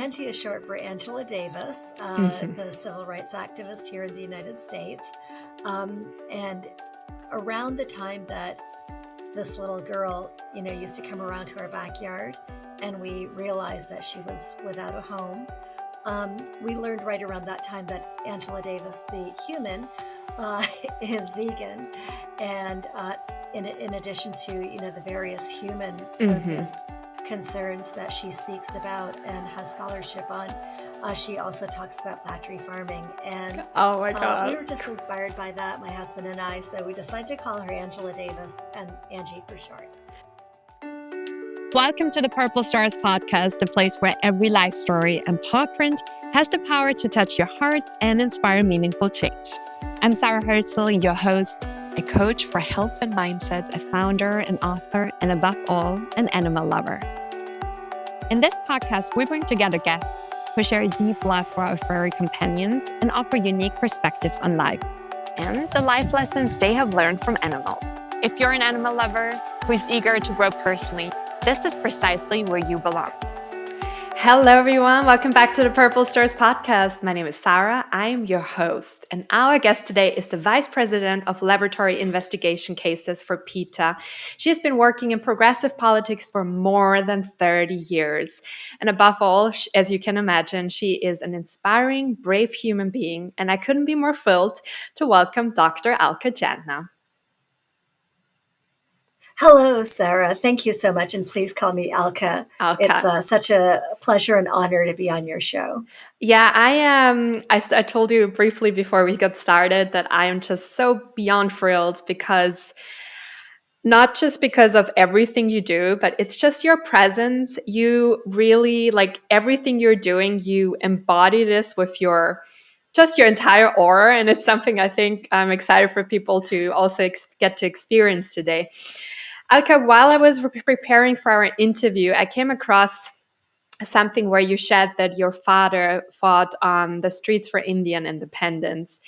Angie is short for Angela Davis, Mhm. the civil rights activist here in the United States. And around the time that this little girl, used to come around to our backyard and we realized that she was without a home, we learned right around that time that Angela Davis, the human, is vegan. And in addition to, the various human-focused concerns that she speaks about and has scholarship on, she also talks about factory farming. And Oh my God. we were just inspired by that, my husband and I, so we decided to call her Angela Davis, and Angie for short. Welcome to the Purple Stars podcast, the place where every life story and paw print has the power to touch your heart and inspire meaningful change. I'm Sarah Herzl, your host, a coach for health and mindset, a founder, an author, and above all, an animal lover. In this podcast, we bring together guests who share a deep love for our furry companions and offer unique perspectives on life and the life lessons they have learned from animals. If you're an animal lover who is eager to grow personally, this is precisely where you belong. Hello, everyone. Welcome back to the Purple Stars podcast. My name is Sarah. I am your host. And our guest today is the Vice President of Laboratory Investigation Cases for PETA. She has been working in progressive politics for more than 30 years. And above all, as you can imagine, she is an inspiring, brave human being. And I couldn't be more thrilled to welcome Dr. Alka Chandna. Hello, Sarah. Thank you so much. And please call me Alka. It's such a pleasure and honor to be on your show. Yeah, I told you briefly before we got started that I am just so beyond thrilled because not just because of everything you do, but it's just your presence. You really, like everything you're doing, you embody this with your entire aura. And it's something I think I'm excited for people to also get to experience today. Alka, while I was preparing for our interview, I came across something where you shared that your father fought on the streets for Indian independence.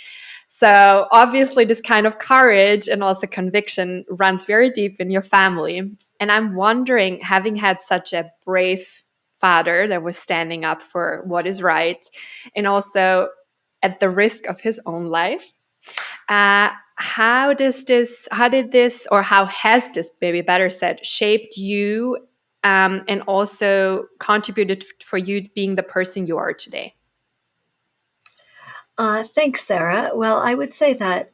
So obviously this kind of courage and also conviction runs very deep in your family. And I'm wondering, having had such a brave father that was standing up for what is right, and also at the risk of his own life, how has this, maybe better said, shaped you and also contributed for you being the person you are today? Thanks, Sarah. Well, I would say that,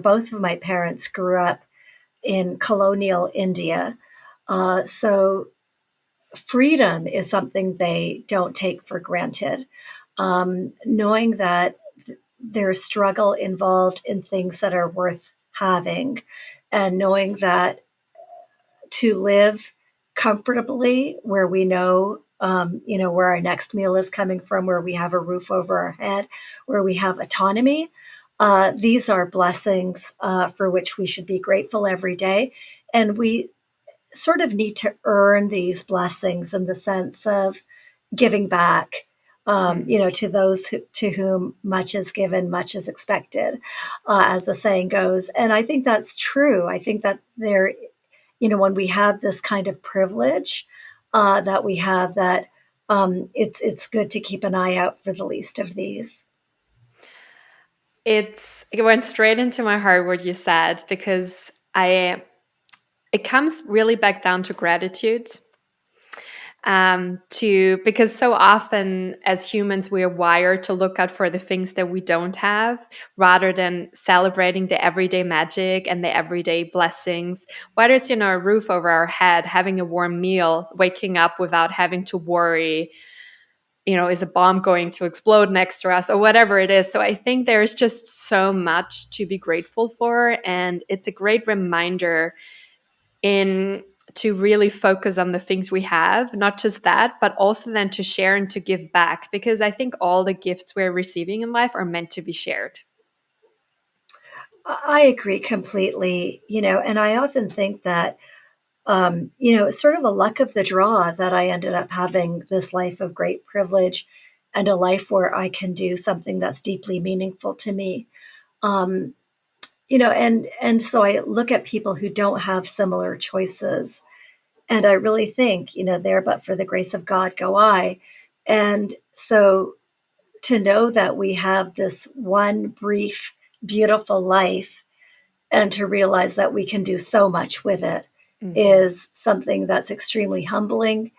both of my parents grew up in colonial India. So freedom is something they don't take for granted. Knowing that there's struggle involved in things that are worth having, and knowing that to live comfortably where we know, where our next meal is coming from, where we have a roof over our head, where we have autonomy. These are blessings for which we should be grateful every day. And we sort of need to earn these blessings in the sense of giving back, to those to whom much is given, much is expected, as the saying goes. And I think that's true. I think that there, when we have this kind of privilege that we have, that it's good to keep an eye out for the least of these. It went straight into my heart what you said, because it comes really back down to gratitude. Because so often as humans, we are wired to look out for the things that we don't have rather than celebrating the everyday magic and the everyday blessings, whether it's, a roof over our head, having a warm meal, waking up without having to worry, is a bomb going to explode next to us or whatever it is. So I think there's just so much to be grateful for. And it's a great reminder to really focus on the things we have, not just that, but also then to share and to give back, because I think all the gifts we're receiving in life are meant to be shared. I agree completely, and I often think that, it's sort of a luck of the draw that I ended up having this life of great privilege and a life where I can do something that's deeply meaningful to me. And so I look at people who don't have similar choices, and I really think, there, but for the grace of God, go I. And so to know that we have this one brief, beautiful life and to realize that we can do so much with it is something that's extremely humbling.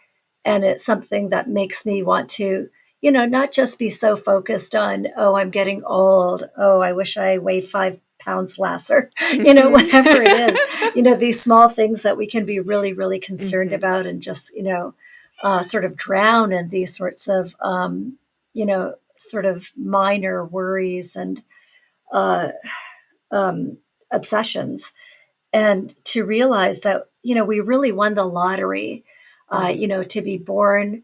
And it's something that makes me want to, not just be so focused on, oh, I'm getting old. Oh, I wish I weighed 5 pounds less, or, whatever it is, these small things that we can be really, really concerned about and just, sort of drown in these sorts of, sort of minor worries and obsessions. And to realize that, we really won the lottery, to be born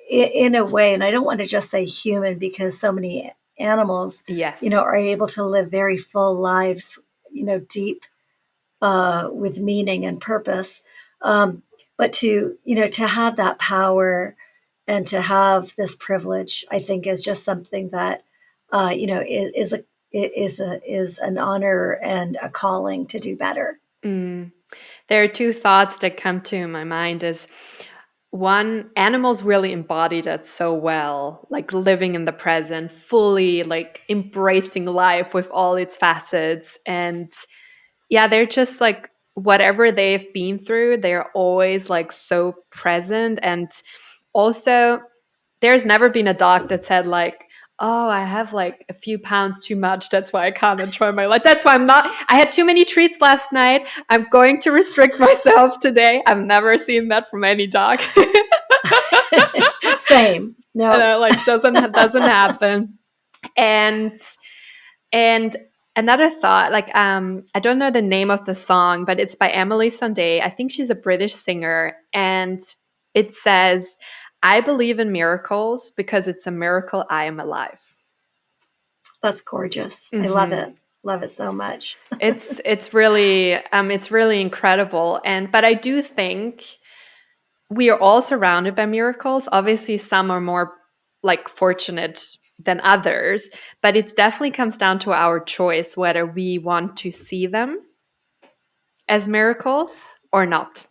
in a way, and I don't want to just say human because so many animals, Yes. Are able to live very full lives, deep with meaning and purpose. But to have that power and to have this privilege, I think is just something that, is an honor and a calling to do better. There are two thoughts that come to my mind is one, animals really embody that so well, like living in the present, fully like embracing life with all its facets. And yeah, they're just like whatever they've been through, they're always like so present. And also, there's never been a dog that said like, oh, I have like a few pounds too much. That's why I can't enjoy my life. That's why I had too many treats last night. I'm going to restrict myself today. I've never seen that from any dog. Same. No. Like doesn't happen. And another thought, like I don't know the name of the song, but it's by Emily Sandé. I think she's a British singer, and it says, I believe in miracles because it's a miracle I am alive. That's gorgeous. I love it. Love it so much. It's really incredible. But I do think we are all surrounded by miracles. Obviously, some are more like fortunate than others, but it definitely comes down to our choice whether we want to see them as miracles or not.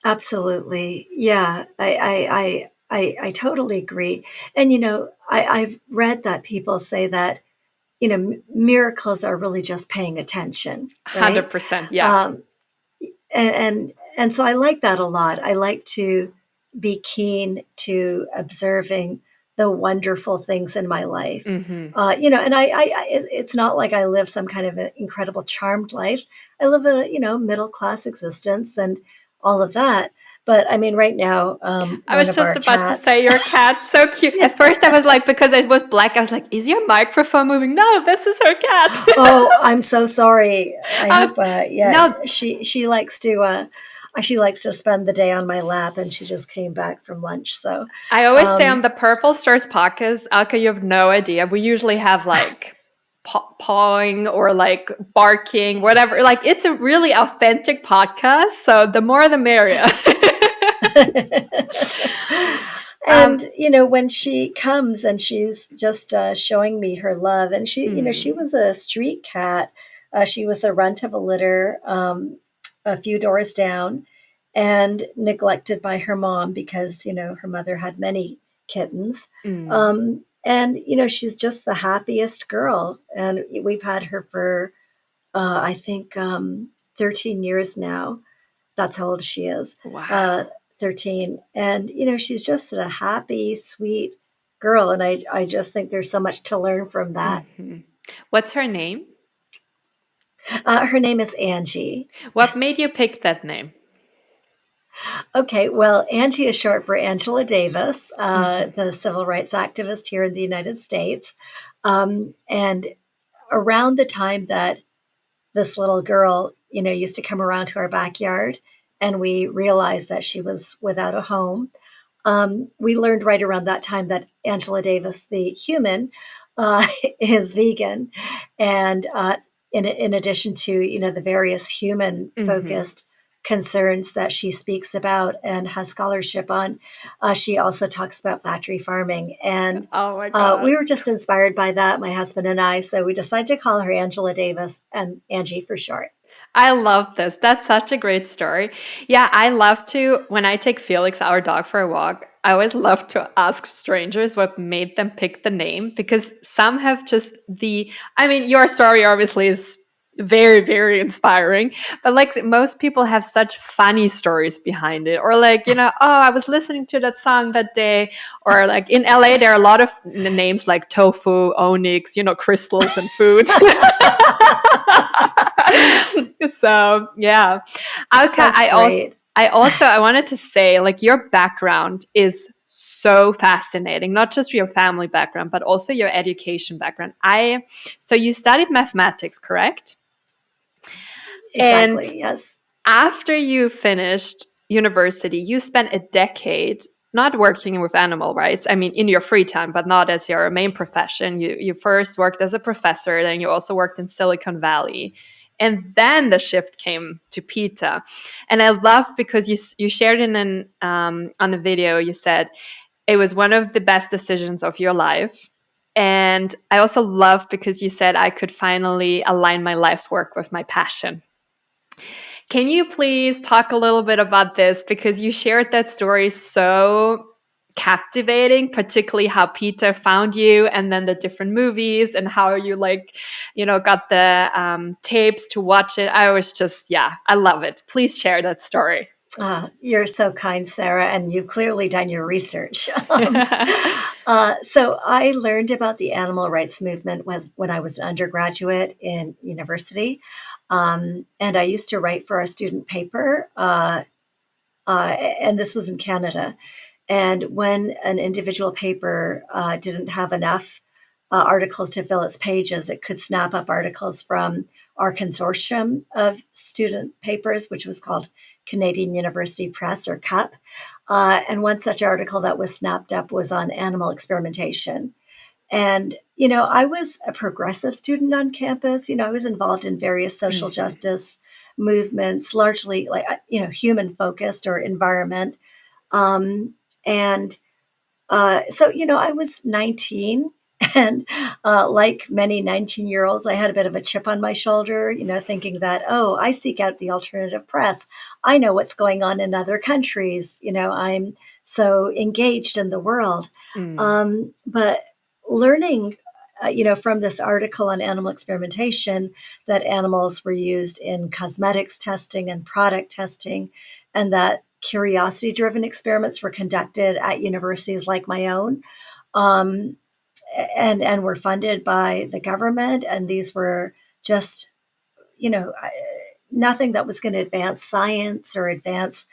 Absolutely. Yeah, I totally agree. And, I've read that people say that, miracles are really just paying attention, right? 100%. Yeah. And so I like that a lot. I like to be keen to observing the wonderful things in my life. And it's not like I live some kind of an incredible charmed life. I live a, middle-class existence and all of that. But I mean, right now, I was just about to say your cat's so cute. At first I was like, because it was black, I was like, is your microphone moving? No, this is her cat. Oh, I'm so sorry. I hope, no. She likes to spend the day on my lap, and she just came back from lunch. So I always say on the Purple Stars podcast, Alka, you have no idea. We usually have like pawing or like barking, whatever. Like it's a really authentic podcast. So the more the merrier. And when she comes and she's just showing me her love, and she was a street cat. She was a runt of a litter a few doors down, and neglected by her mom because her mother had many kittens. And she's just the happiest girl, and we've had her for I think 13 years now. That's how old she is. Wow. 13. And, she's just a happy, sweet girl. And I just think there's so much to learn from that. What's her name? Her name is Angie. What made you pick that name? Okay, well, Angie is short for Angela Davis, the civil rights activist here in the United States. And around the time that this little girl, used to come around to our backyard, and we realized that she was without a home. We learned right around that time that Angela Davis, the human, is vegan. And in addition to, the various human-focused concerns that she speaks about and has scholarship on, she also talks about factory farming. And oh my God. We were just inspired by that, my husband and I. So we decided to call her Angela Davis, and Angie for short. I love this. That's such a great story. Yeah, I love to, when I take Felix, our dog, for a walk, I always love to ask strangers what made them pick the name, because some have just I mean, your story obviously is very, very inspiring, but like most people have such funny stories behind it. Or like, oh, I was listening to that song that day. Or like in LA, there are a lot of names like tofu, onyx, crystals and foods. So yeah, Alka, That's great. I wanted to say, like, your background is so fascinating, not just your family background, but also your education background. So you studied mathematics, correct? And Exactly. Yes. after you finished university, you spent a decade not working with animal rights. I mean, in your free time, but not as your main profession. You first worked as a professor, then you also worked in Silicon Valley. And then the shift came to PETA. And I love, because you shared in on a video, you said it was one of the best decisions of your life. And I also love because you said I could finally align my life's work with my passion. Can you please talk a little bit about this? Because you shared that story so captivating, particularly how Peter found you, and then the different movies, and how you got the tapes to watch it. I was just, yeah, I love it. Please share that story. You're so kind, Sarah, and you've clearly done your research. So I learned about the animal rights movement when I was an undergraduate in university, and I used to write for our student paper, and this was in Canada. And when an individual paper didn't have enough articles to fill its pages, it could snap up articles from our consortium of student papers, which was called Canadian University Press, or CUP. And one such article that was snapped up was on animal experimentation. And, I was a progressive student on campus. I was involved in various social justice movements, largely like, human focused or environment. And so, I was 19. And like many 19-year-olds, I had a bit of a chip on my shoulder, thinking that, oh, I seek out the alternative press. I know what's going on in other countries. I'm so engaged in the world. But learning, from this article on animal experimentation, that animals were used in cosmetics testing and product testing, and that curiosity-driven experiments were conducted at universities like my own, um, and were funded by the government. And these were just, nothing that was going to advance science or advance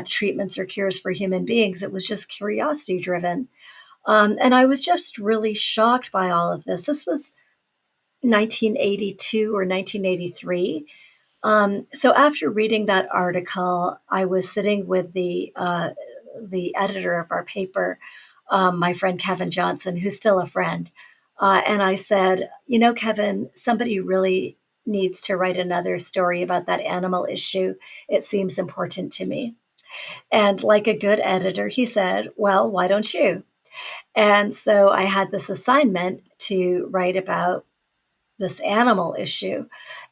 treatments or cures for human beings. It was just curiosity-driven. And I was just really shocked by all of this. This was 1982 or 1983. So after reading that article, I was sitting with the editor of our paper, my friend Kevin Johnson, who's still a friend, and I said, Kevin, somebody really needs to write another story about that animal issue. It seems important to me. And like a good editor, he said, well, why don't you? And so I had this assignment to write about this animal issue.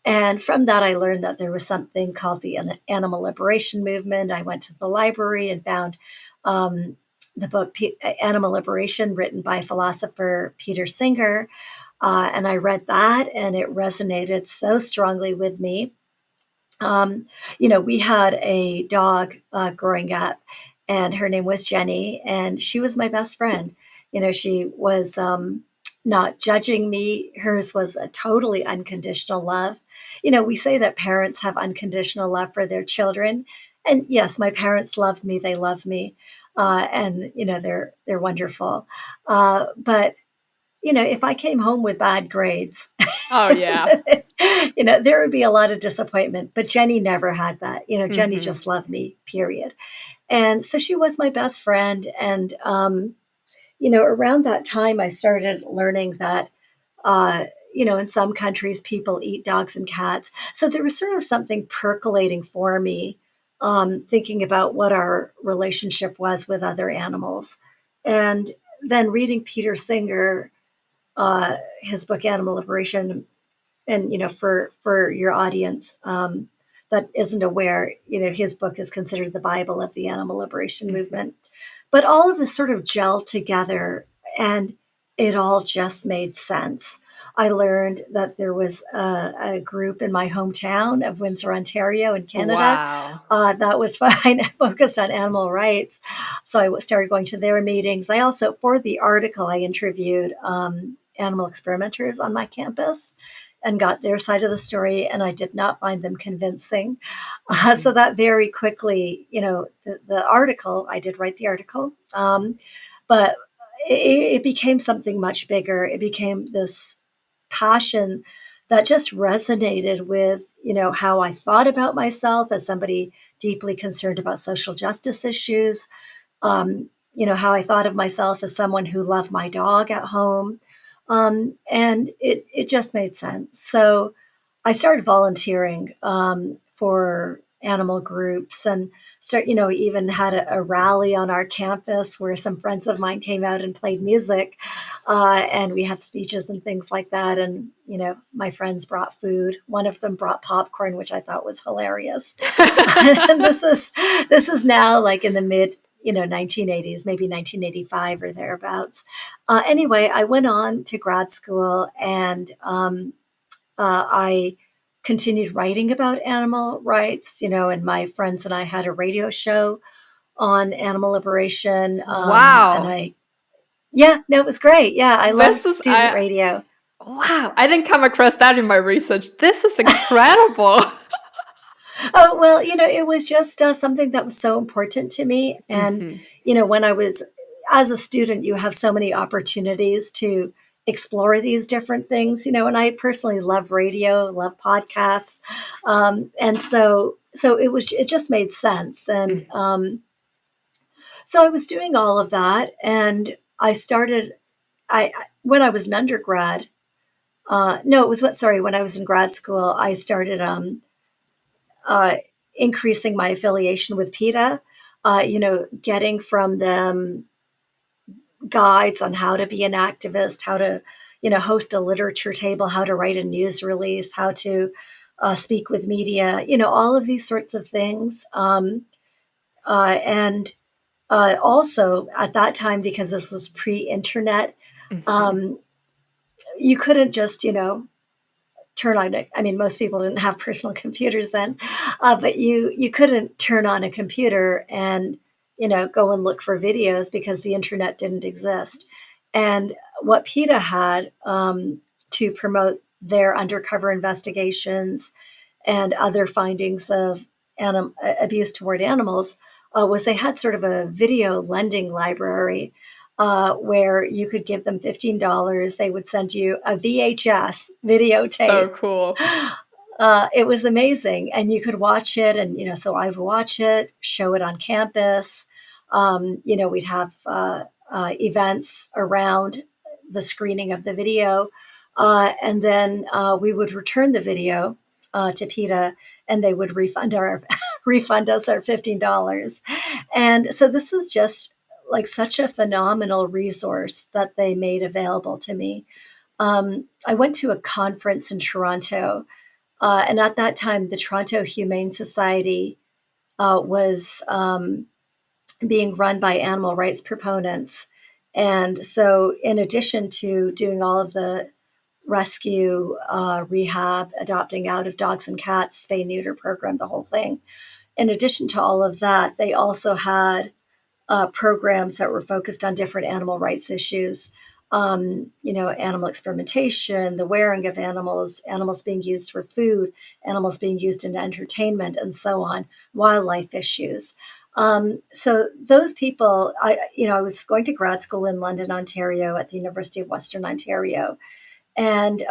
And from that, I learned that there was something called the animal liberation movement. I went to the library and found the book Animal Liberation, written by philosopher Peter Singer. And I read that, and it resonated so strongly with me. We had a dog growing up, and her name was Jenny, and she was my best friend. She was not judging me. Hers was a totally unconditional love. We say that parents have unconditional love for their children. And yes, my parents loved me. They love me. And they're wonderful. But if I came home with bad grades, oh yeah, there would be a lot of disappointment. But Jenny never had that. Jenny just loved me, period. And so she was my best friend. And around that time, I started learning that, in some countries, people eat dogs and cats. So there was sort of something percolating for me, thinking about what our relationship was with other animals. And then reading Peter Singer, his book, Animal Liberation, and, for your audience that isn't aware, his book is considered the Bible of the animal liberation movement. But all of this sort of gelled together, and it all just made sense. I learned that there was a group in my hometown of Windsor, Ontario in Canada. Wow. That was fine, focused on animal rights. So I started going to their meetings. I also, for the article, I interviewed animal experimenters on my campus and got their side of the story, and I did not find them convincing. So that very quickly, the article, I did write the article, but it became something much bigger. It became this passion that just resonated with, how I thought about myself as somebody deeply concerned about social justice issues, how I thought of myself as someone who loved my dog at home. And it just made sense. So I started volunteering for animal groups, and even had a rally on our campus where some friends of mine came out and played music, and we had speeches and things like that. And my friends brought food. One of them brought popcorn, which I thought was hilarious. And this is now like in the mid 1980s, maybe 1985 or thereabouts. Anyway, I went on to grad school, and I continued writing about animal rights, and my friends and I had a radio show on animal liberation. Wow. It was great. Yeah, I love student radio. Wow, I didn't come across that in my research. This is incredible. Oh, well, it was just something that was so important to me. And, when I was, as a student, you have so many opportunities to explore these different things, and I personally love radio, love podcasts. And so it just made sense. And so I was doing all of that, and I started, when I was an undergrad, when I was in grad school, I started, increasing my affiliation with PETA, getting from them guides on how to be an activist, how to, host a literature table, how to write a news release, how to speak with media, all of these sorts of things. And also at that time, because this was pre-internet, you couldn't just, turn on it. I mean, most people didn't have personal computers then, but you couldn't turn on a computer and go and look for videos because the internet didn't exist. And what PETA had to promote their undercover investigations and other findings of abuse toward animals was they had sort of a video lending library where you could give them $15. They would send you a VHS videotape. So cool. It was amazing. And you could watch it. And, so I would watch it, show it on campus. We'd have events around the screening of the video. And then we would return the video to PETA, and they would refund us our $15. And so this is just like such a phenomenal resource that they made available to me. I went to a conference in Toronto, and at that time, the Toronto Humane Society was being run by animal rights proponents. And so in addition to doing all of the rescue, rehab, adopting out of dogs and cats, spay neuter program, the whole thing, in addition to all of that, they also had programs that were focused on different animal rights issues, animal experimentation, the wearing of animals, animals being used for food, animals being used in entertainment, and so on, wildlife issues. So those people, I was going to grad school in London, Ontario, at the University of Western Ontario, and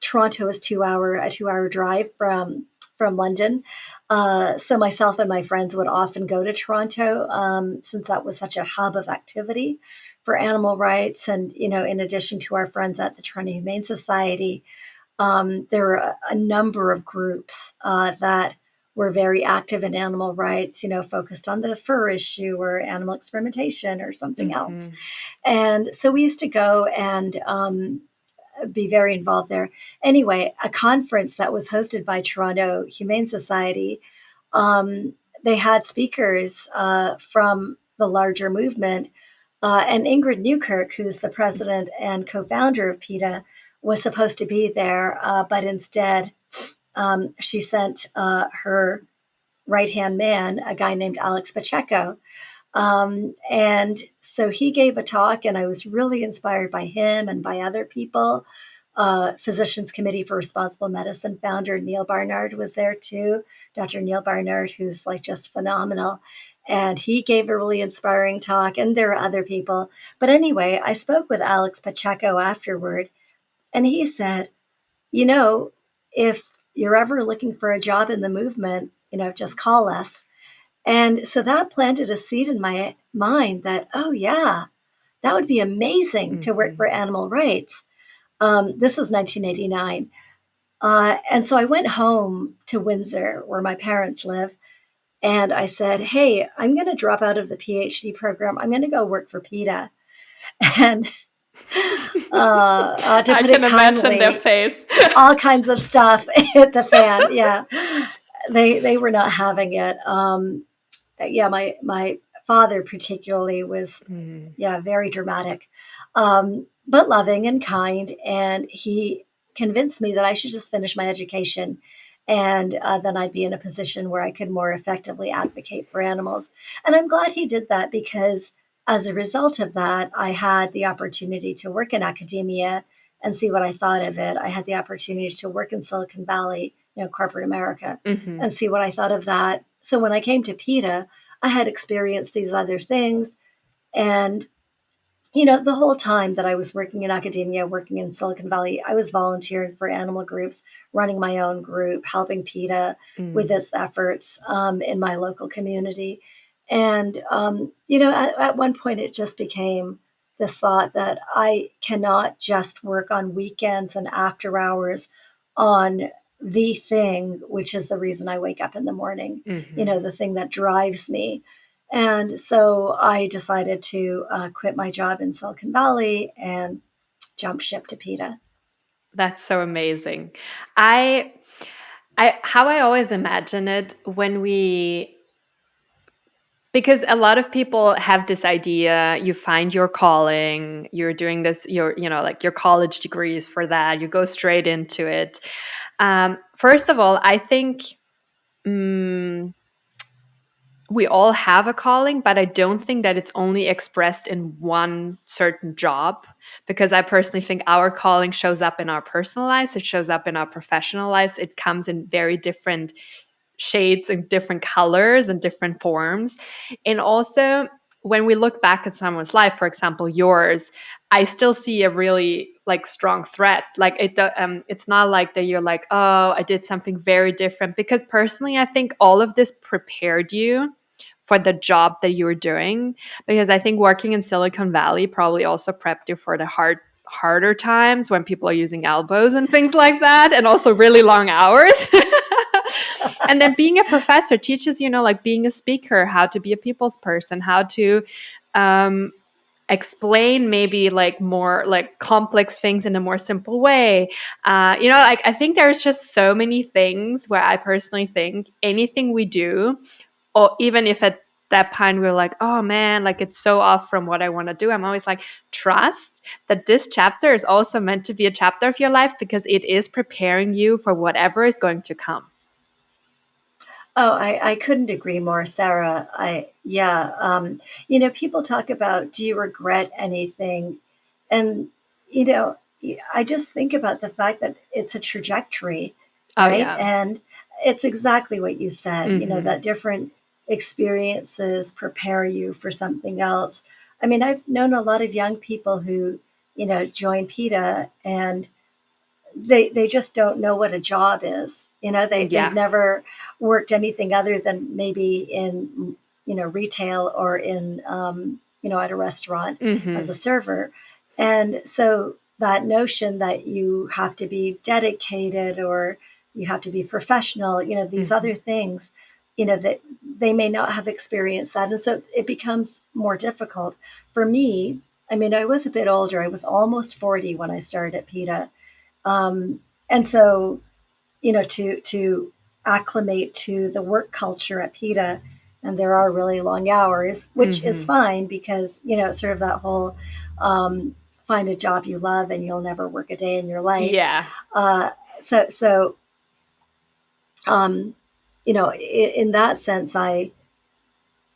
Toronto is a 2-hour drive from London. So myself and my friends would often go to Toronto since that was such a hub of activity for animal rights. And, in addition to our friends at the Toronto Humane Society, there were a number of groups that were very active in animal rights, focused on the fur issue or animal experimentation or something else. And so we used to go and be very involved there. Anyway, a conference that was hosted by Toronto Humane Society, they had speakers from the larger movement. And Ingrid Newkirk, who's the president and co-founder of PETA, was supposed to be there, but instead she sent her right-hand man, a guy named Alex Pacheco. And so he gave a talk, and I was really inspired by him and by other people. Physicians Committee for Responsible Medicine founder Neil Barnard was there too. Dr. Neil Barnard, who's like just phenomenal. And he gave a really inspiring talk, and there are other people. But anyway, I spoke with Alex Pacheco afterward, and he said, if you're ever looking for a job in the movement, just call us. And so that planted a seed in my mind that, oh, yeah, that would be amazing to work for animal rights. This was 1989. And so I went home to Windsor, where my parents live. And I said, hey, I'm going to drop out of the PhD program. I'm going to go work for PETA. And I can imagine their face. All kinds of stuff hit the fan. Yeah, they were not having it. My father particularly was, very dramatic, but loving and kind. And he convinced me that I should just finish my education. And then I'd be in a position where I could more effectively advocate for animals. And I'm glad he did that, because as a result of that, I had the opportunity to work in academia and see what I thought of it. I had the opportunity to work in Silicon Valley, corporate America, and see what I thought of that. So when I came to PETA, I had experienced these other things. And, the whole time that I was working in academia, working in Silicon Valley, I was volunteering for animal groups, running my own group, helping PETA with its efforts in my local community. And, at one point, it just became this thought that I cannot just work on weekends and after hours on the thing, which is the reason I wake up in the morning, the thing that drives me. And so I decided to quit my job in Silicon Valley and jump ship to PETA. That's so amazing. How I always imagine it because a lot of people have this idea, you find your calling, you're doing this, your college degrees for that, you go straight into it. First of all, I think we all have a calling, but I don't think that it's only expressed in one certain job, because I personally think our calling shows up in our personal lives, it shows up in our professional lives, it comes in very different shades and different colors and different forms. And also, when we look back at someone's life, for example, yours, I still see a really strong thread. It's not like that you're like, oh, I did something very different. Because personally, I think all of this prepared you for the job that you were doing. Because I think working in Silicon Valley probably also prepped you for the harder times when people are using elbows and things like that, and also really long hours. And then being a professor teaches being a speaker, how to be a people's person, how to explain maybe more complex things in a more simple way. I think there's just so many things where I personally think anything we do, or even if at that point we're like, oh man, it's so off from what I want to do, I'm always like, trust that this chapter is also meant to be a chapter of your life, because it is preparing you for whatever is going to come. Oh, I couldn't agree more, Sarah. People talk about, do you regret anything? And, I just think about the fact that it's a trajectory, right? Yeah. And it's exactly what you said, that different experiences prepare you for something else. I mean, I've known a lot of young people who, join PETA, and they just don't know what a job is. They've never worked anything other than maybe in, retail or in, at a restaurant as a server. And so that notion that you have to be dedicated or you have to be professional, these other things, that they may not have experienced that. And so it becomes more difficult for me. I mean, I was a bit older. I was almost 40 when I started at PETA. And so, to acclimate to the work culture at PETA, and there are really long hours, which is fine because, it's sort of that whole find a job you love and you'll never work a day in your life. Yeah. So, in that sense, I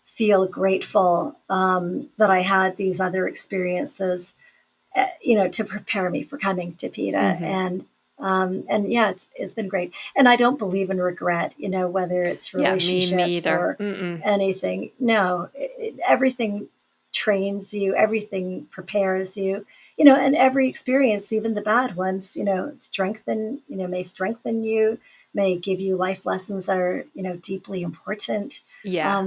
feel grateful that I had these other experiences, to prepare me for coming to PETA. And yeah, it's been great. And I don't believe in regret, whether it's Yeah, me relationships neither. or anything. No, everything trains you, everything prepares you, and every experience, even the bad ones, may strengthen you, may give you life lessons that are, deeply important. Yeah.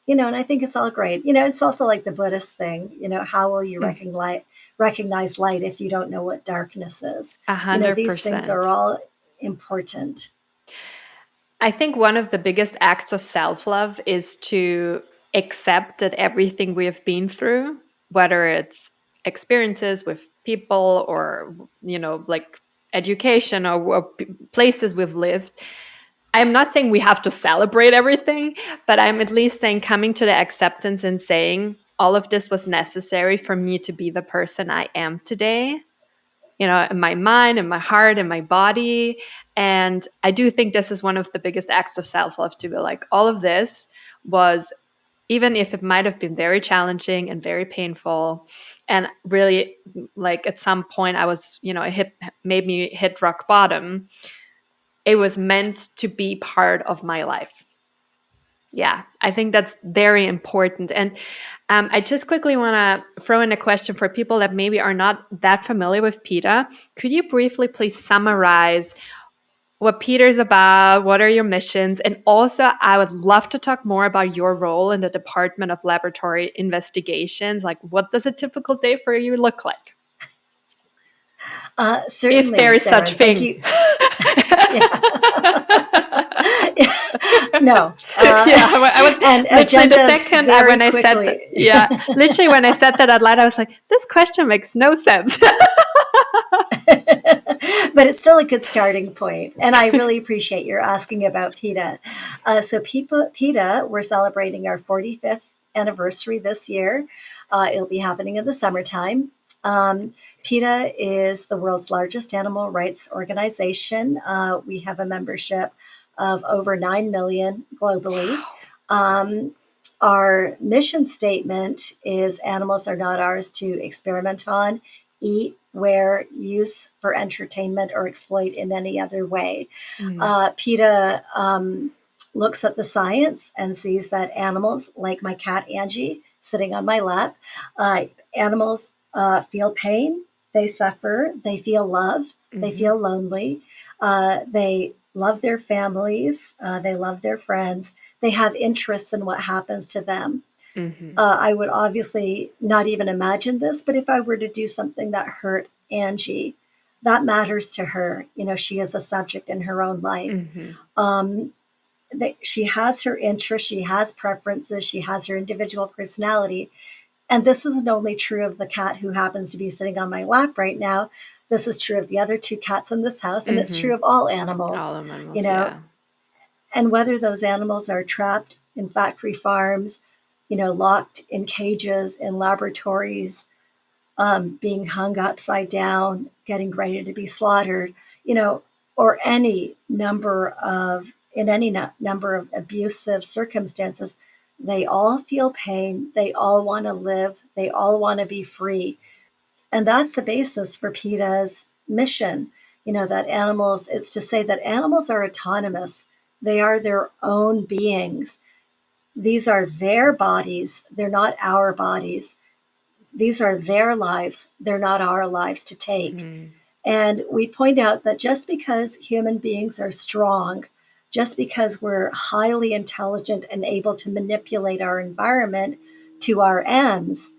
And I think it's all great. It's also like the Buddhist thing, how will you recognize light if you don't know what darkness is? These things are 100%. all important. I think one of the biggest acts of self-love is to accept that everything we have been through, whether it's experiences with people or, like education or places we've lived. I'm not saying we have to celebrate everything, but I'm at least saying coming to the acceptance and saying all of this was necessary for me to be the person I am today, in my mind, in my heart, in my body. And I do think this is one of the biggest acts of self-love, to be like, all of this was, even if it might have been very challenging and very painful, and really, like, at some point I was, it made me hit rock bottom. It was meant to be part of my life. Yeah, I think that's very important. And I just quickly want to throw in a question for people that maybe are not that familiar with PETA. Could you briefly please summarize what PETA is about? What are your missions? And also, I would love to talk more about your role in the Department of Laboratory Investigations. Like, what does a typical day for you look like? If there Certainly, is Sarah, such and thank thing. you. No. Yeah, I was And literally the agendas second very when I said that. quickly. Yeah, literally when I said that out loud, I was like, this question makes no sense. But it's still a good starting point. And I really appreciate your asking about PETA. So PETA, we're celebrating our 45th anniversary this year. It'll be happening in the summertime. PETA is the world's largest animal rights organization. We have a membership of over 9 million globally. Our mission statement is animals are not ours to experiment on, eat, wear, use for entertainment, or exploit in any other way. PETA looks at the science and sees that animals, like my cat Angie sitting on my lap, animals feel pain, they suffer, they feel love, they feel lonely, they love their families, they love their friends, they have interests in what happens to them. I would obviously not even imagine this, but if I were to do something that hurt Angie, that matters to her. She is a subject in her own life. She has her interests, she has preferences, she has her individual personality. And this isn't only true of the cat who happens to be sitting on my lap right now. This is true of the other two cats in this house, and it's true of all animals. All animals, yeah. And whether those animals are trapped in factory farms, locked in cages, in laboratories, being hung upside down, getting ready to be slaughtered, or any number of abusive circumstances, they all feel pain. They all want to live. They all want to be free. And that's the basis for PETA's mission. It's to say that animals are autonomous. They are their own beings. These are their bodies. They're not our bodies. These are their lives. They're not our lives to take. And we point out that just because human beings are strong, just because we're highly intelligent and able to manipulate our environment to our ends,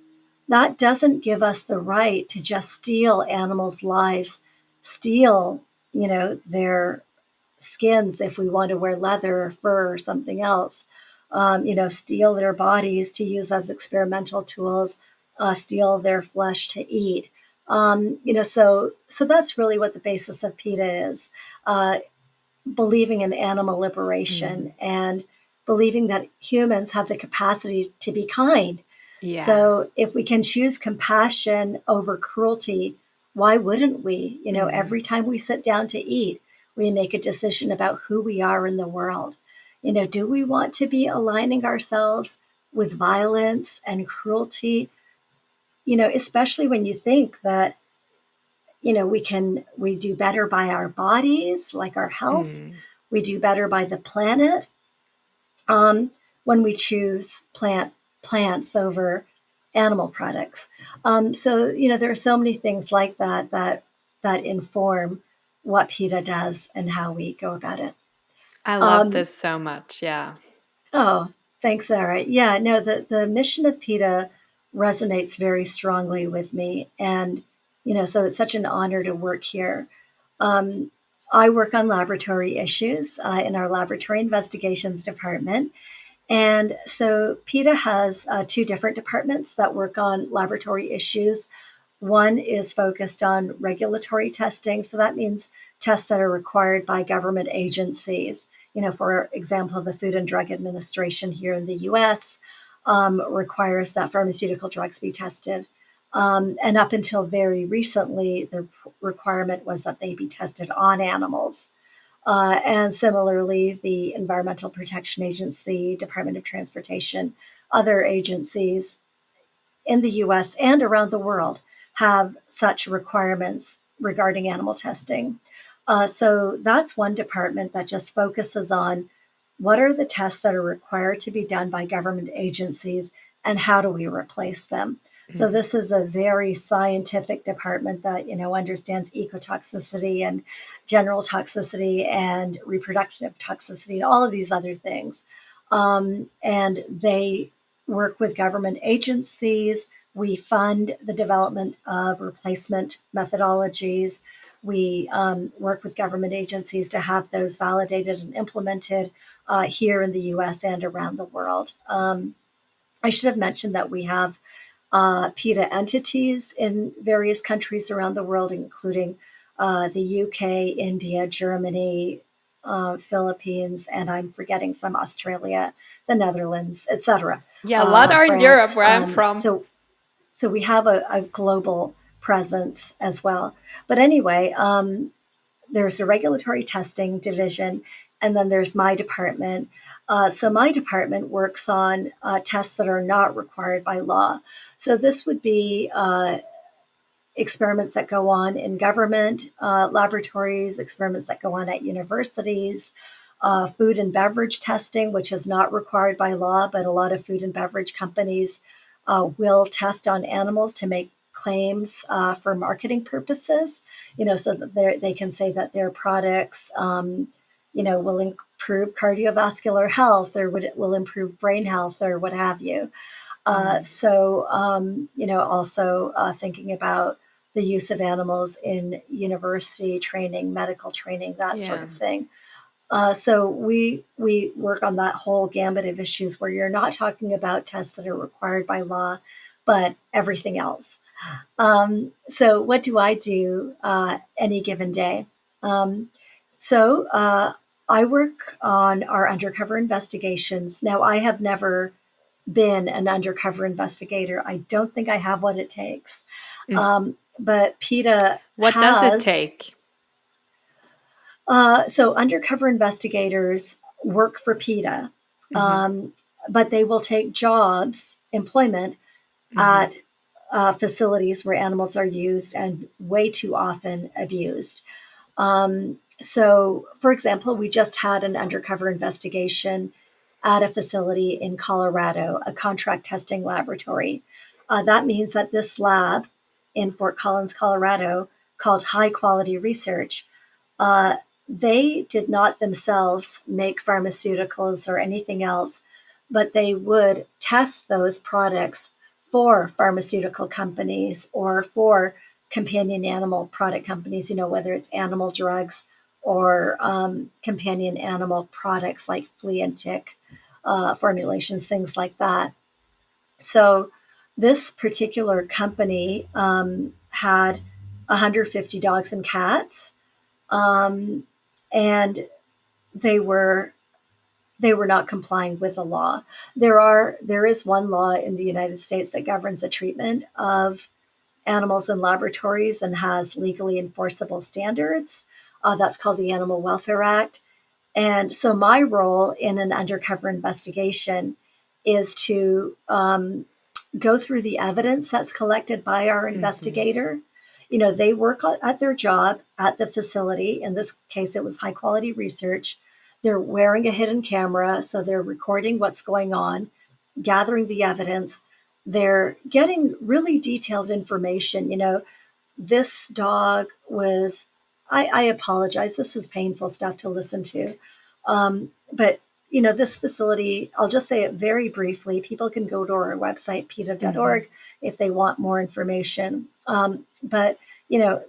that doesn't give us the right to just steal animals' lives, steal, their skins if we want to wear leather or fur or something else, steal their bodies to use as experimental tools, steal their flesh to eat. So that's really what the basis of PETA is. Believing in animal liberation and believing that humans have the capacity to be kind. Yeah. So if we can choose compassion over cruelty, why wouldn't we? Every time we sit down to eat, we make a decision about who we are in the world. Do we want to be aligning ourselves with violence and cruelty? Especially when you think that we do better by our bodies, like our health. We do better by the planet when we choose plants over animal products. So there are so many things like that inform what PETA does and how we go about it. I love this so much. Yeah. Oh, thanks, Sarah. Yeah, no, the mission of PETA resonates very strongly with me. And, so it's such an honor to work here. I work on laboratory issues in our laboratory investigations department. And so PETA has two different departments that work on laboratory issues. One is focused on regulatory testing. So that means tests that are required by government agencies. For example, the Food and Drug Administration here in the US requires that pharmaceutical drugs be tested. And up until very recently, the requirement was that they be tested on animals. And similarly, the Environmental Protection Agency, Department of Transportation, other agencies in the US and around the world have such requirements regarding animal testing. So that's one department that just focuses on what are the tests that are required to be done by government agencies and how do we replace them. So this is a very scientific department that, understands ecotoxicity and general toxicity and reproductive toxicity and all of these other things. And they work with government agencies. We fund the development of replacement methodologies. We work with government agencies to have those validated and implemented here in the US and around the world. I should have mentioned that we have PETA entities in various countries around the world, including the UK, India, Germany, Philippines, and I'm forgetting some, Australia, the Netherlands, etc. Yeah, a lot are in Europe France. where I'm from. So we have a global presence as well. But anyway, there's a regulatory testing division, and then there's my department. So my department works on tests that are not required by law. So this would be experiments that go on in government laboratories, experiments that go on at universities, food and beverage testing, which is not required by law, but a lot of food and beverage companies will test on animals to make claims for marketing purposes, so that they can say that their products, will improve cardiovascular health or will improve brain health or what have you. Also thinking about the use of animals in university training, medical training, that sort of thing. So we work on that whole gambit of issues where you're not talking about tests that are required by law, but everything else. So what do I do any given day? I work on our undercover investigations. Now, I have never been an undercover investigator. I don't think I have what it takes. But PETA What does it take? So undercover investigators work for PETA, but they will take employment at facilities where animals are used and way too often abused. So, for example, we just had an undercover investigation at a facility in Colorado, a contract testing laboratory. That means that this lab in Fort Collins, Colorado, called High Quality Research, they did not themselves make pharmaceuticals or anything else, but they would test those products for pharmaceutical companies or for companion animal product companies, whether it's animal drugs or companion animal products like flea and tick formulations, things like that. So this particular company had 150 dogs and cats, and they were not complying with the law. There is one law in the United States that governs the treatment of animals in laboratories and has legally enforceable standards. That's called the Animal Welfare Act. And so my role in an undercover investigation is to go through the evidence that's collected by our investigator. You know, they work at their job at the facility. In this case, it was high quality research. They're wearing a hidden camera, so they're recording what's going on, gathering the evidence. They're getting really detailed information. You know, this dog was, I apologize, this is painful stuff to listen to. But, you know, this facility, I'll just say it very briefly. People can go to our website, PETA.org, if they want more information. But, you know,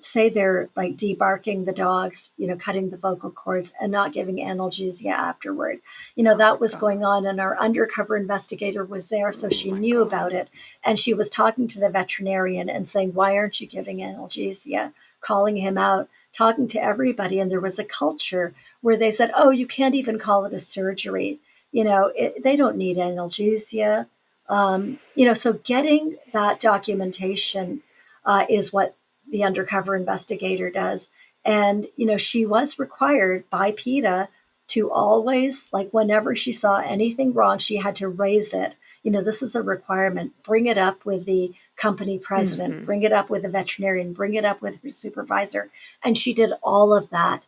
say they're like debarking the dogs, you know, cutting the vocal cords and not giving analgesia afterward. You know, that was going on, and our undercover investigator was there, so she knew about it. And she was talking to the veterinarian and saying, why aren't you giving analgesia? Calling him out, talking to everybody. And there was a culture where they said, oh, you can't even call it a surgery. You know, they don't need analgesia. You know, so getting that documentation is what the undercover investigator does. And, you know, she was required by PETA to always, like, whenever she saw anything wrong, she had to raise it. You know, this is a requirement. Bring it up with the company president, bring it up with the veterinarian, bring it up with her supervisor. And she did all of that.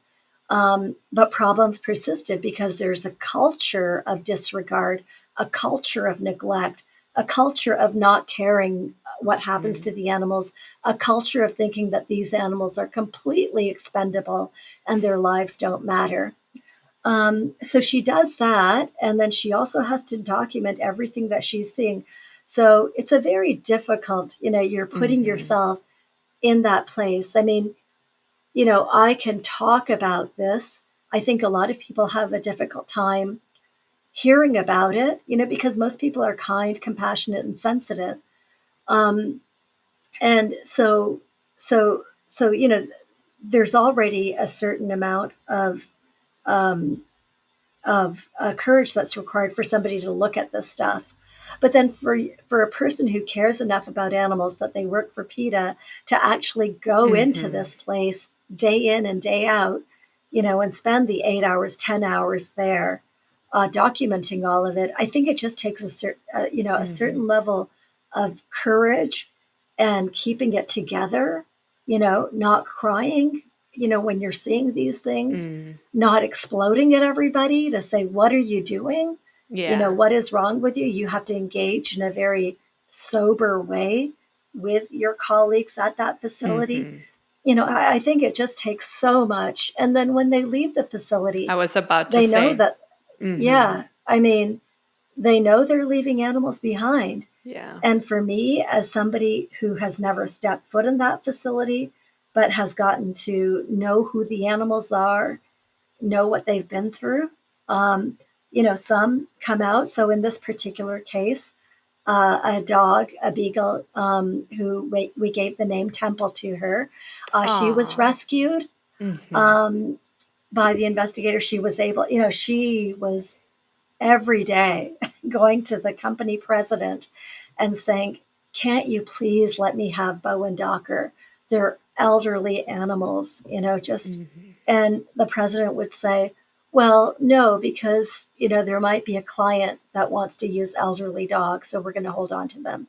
But problems persisted because there's a culture of disregard, a culture of neglect, a culture of not caring what happens to the animals, a culture of thinking that these animals are completely expendable and their lives don't matter. So she does that, and then she also has to document everything that she's seeing. So it's a very difficult, you know, you're putting yourself in that place. I mean, you know, I can talk about this. I think a lot of people have a difficult time hearing about it, you know, because most people are kind, compassionate, and sensitive. And so, you know, there's already a certain amount of courage that's required for somebody to look at this stuff. But then for a person who cares enough about animals that they work for PETA to actually go into this place day in and day out, you know, and spend the 8 hours, 10 hours there, documenting all of it, I think it just takes a certain level of courage and keeping it together, you know, not crying, you know, when you're seeing these things, not exploding at everybody to say, what are you doing? Yeah. You know, what is wrong with you? You have to engage in a very sober way with your colleagues at that facility. You know, I think it just takes so much. And then when they leave the facility, I was about to they say. know that, yeah, I mean, they know they're leaving animals behind. Yeah. And for me, as somebody who has never stepped foot in that facility, but has gotten to know who the animals are, know what they've been through, you know, some come out. So in this particular case, a dog, a beagle, who we gave the name Temple to her, she was rescued by the investigator. She was able, you know, she was every day going to the company president and saying, can't you please let me have Bo and Docker? They're elderly animals, you know, just, and the president would say, well, no, because, you know, there might be a client that wants to use elderly dogs, so we're going to hold on to them.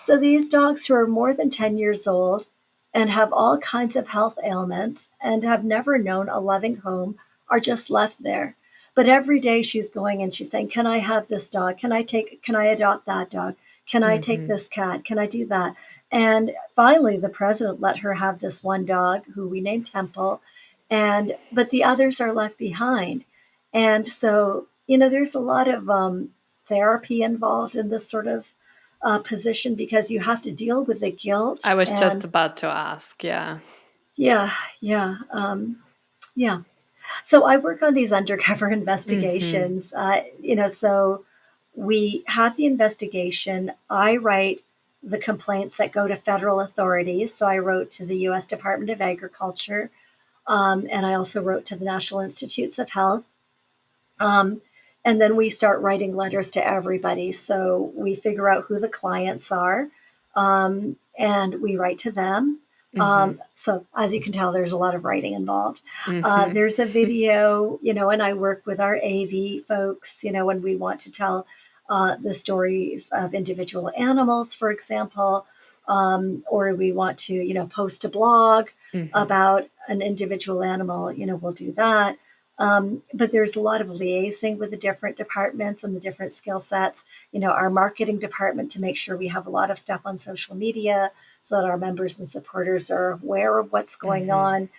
So these dogs who are more than 10 years old and have all kinds of health ailments and have never known a loving home are just left there. But every day she's going and she's saying, can I have this dog? Can I adopt that dog? Can I take this cat? Can I do that? And finally, the president let her have this one dog who we named Temple, but the others are left behind. And so, you know, there's a lot of therapy involved in this sort of position because you have to deal with the guilt. I was just about to ask. Yeah. Yeah. So I work on these undercover investigations, you know, so we have the investigation. I write the complaints that go to federal authorities. So I wrote to the US Department of Agriculture, and I also wrote to the National Institutes of Health. Um, and then we start writing letters to everybody. So we figure out who the clients are, and we write to them. So as you can tell, there's a lot of writing involved. There's a video, and I work with our AV folks, when we want to tell the stories of individual animals, for example, or we want to, post a blog about an individual animal, we'll do that. But there's a lot of liaising with the different departments and the different skill sets. Our marketing department to make sure we have a lot of stuff on social media so that our members and supporters are aware of what's going on.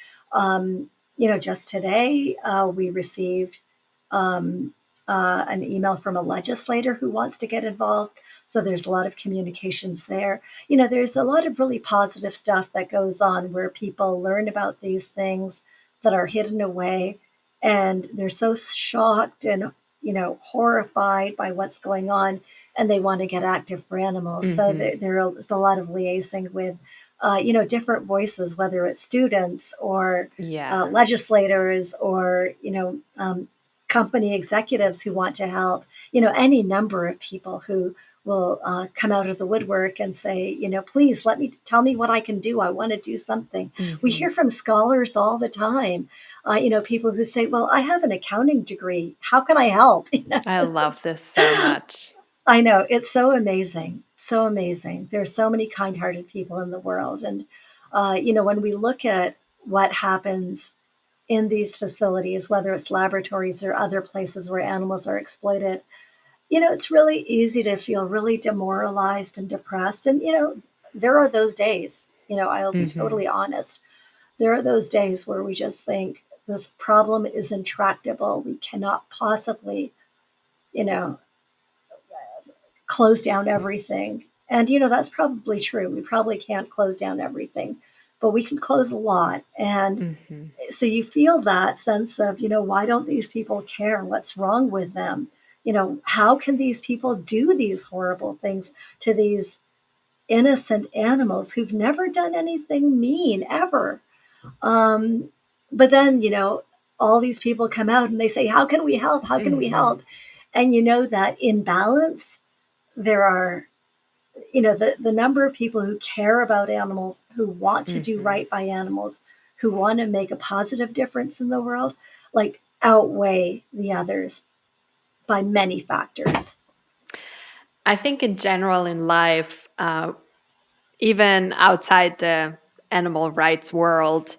Just today we received an email from a legislator who wants to get involved. So there's a lot of communications there. There's a lot of really positive stuff that goes on where people learn about these things that are hidden away, and they're so shocked and horrified by what's going on, and they want to get active for animals. So there's a lot of liaising with different voices, whether it's students or legislators or company executives who want to help, any number of people who will come out of the woodwork and say, please tell me what I can do. I want to do something. We hear from scholars all the time, people who say, well, I have an accounting degree. How can I help? I love this so much. I know. It's so amazing. So amazing. There's so many kind-hearted people in the world. And, when we look at what happens in these facilities, whether it's laboratories or other places where animals are exploited, it's really easy to feel really demoralized and depressed. And, there are those days, I'll be totally honest. There are those days where we just think this problem is intractable. We cannot possibly, close down everything. And, that's probably true. We probably can't close down everything, but we can close a lot. And so you feel that sense of, why don't these people care? What's wrong with them? How can these people do these horrible things to these innocent animals who've never done anything mean ever? But then, all these people come out and they say, how can we help? How can we help? And that in balance, there are, the number of people who care about animals, who want to do right by animals, who want to make a positive difference in the world, outweigh the others by many factors. I think in general in life, even outside the animal rights world,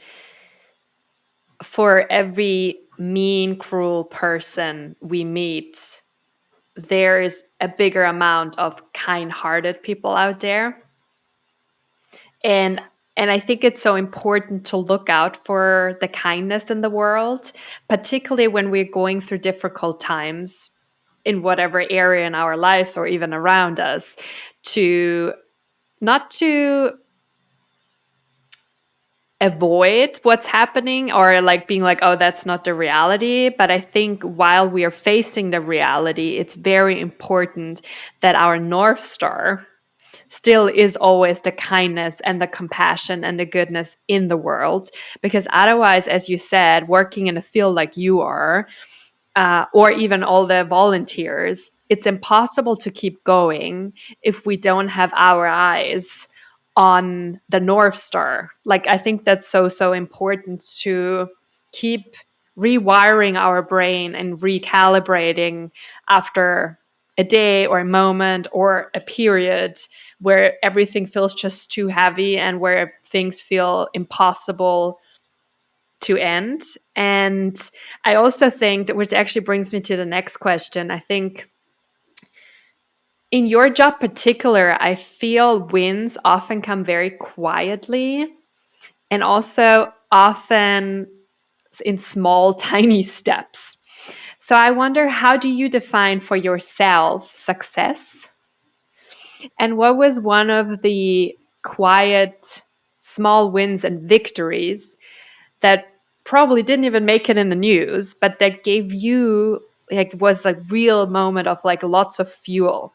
for every mean, cruel person we meet, there's a bigger amount of kind-hearted people out there. And I think it's so important to look out for the kindness in the world, particularly when we're going through difficult times in whatever area in our lives or even around us, to not to avoid what's happening or being like, oh, that's not the reality. But I think while we are facing the reality, it's very important that our North Star still is always the kindness and the compassion and the goodness in the world. Because otherwise, as you said, working in a field like you are, or even all the volunteers, it's impossible to keep going if we don't have our eyes on the North Star. I think that's so important to keep rewiring our brain and recalibrating after a day or a moment or a period where everything feels just too heavy and where things feel impossible to end. And I also think that, which actually brings me to the next question, I think in your job particular, I feel wins often come very quietly and also often in small, tiny steps. So I wonder, how do you define for yourself success? And what was one of the quiet, small wins and victories that probably didn't even make it in the news, but that gave you like was a real moment of like lots of fuel?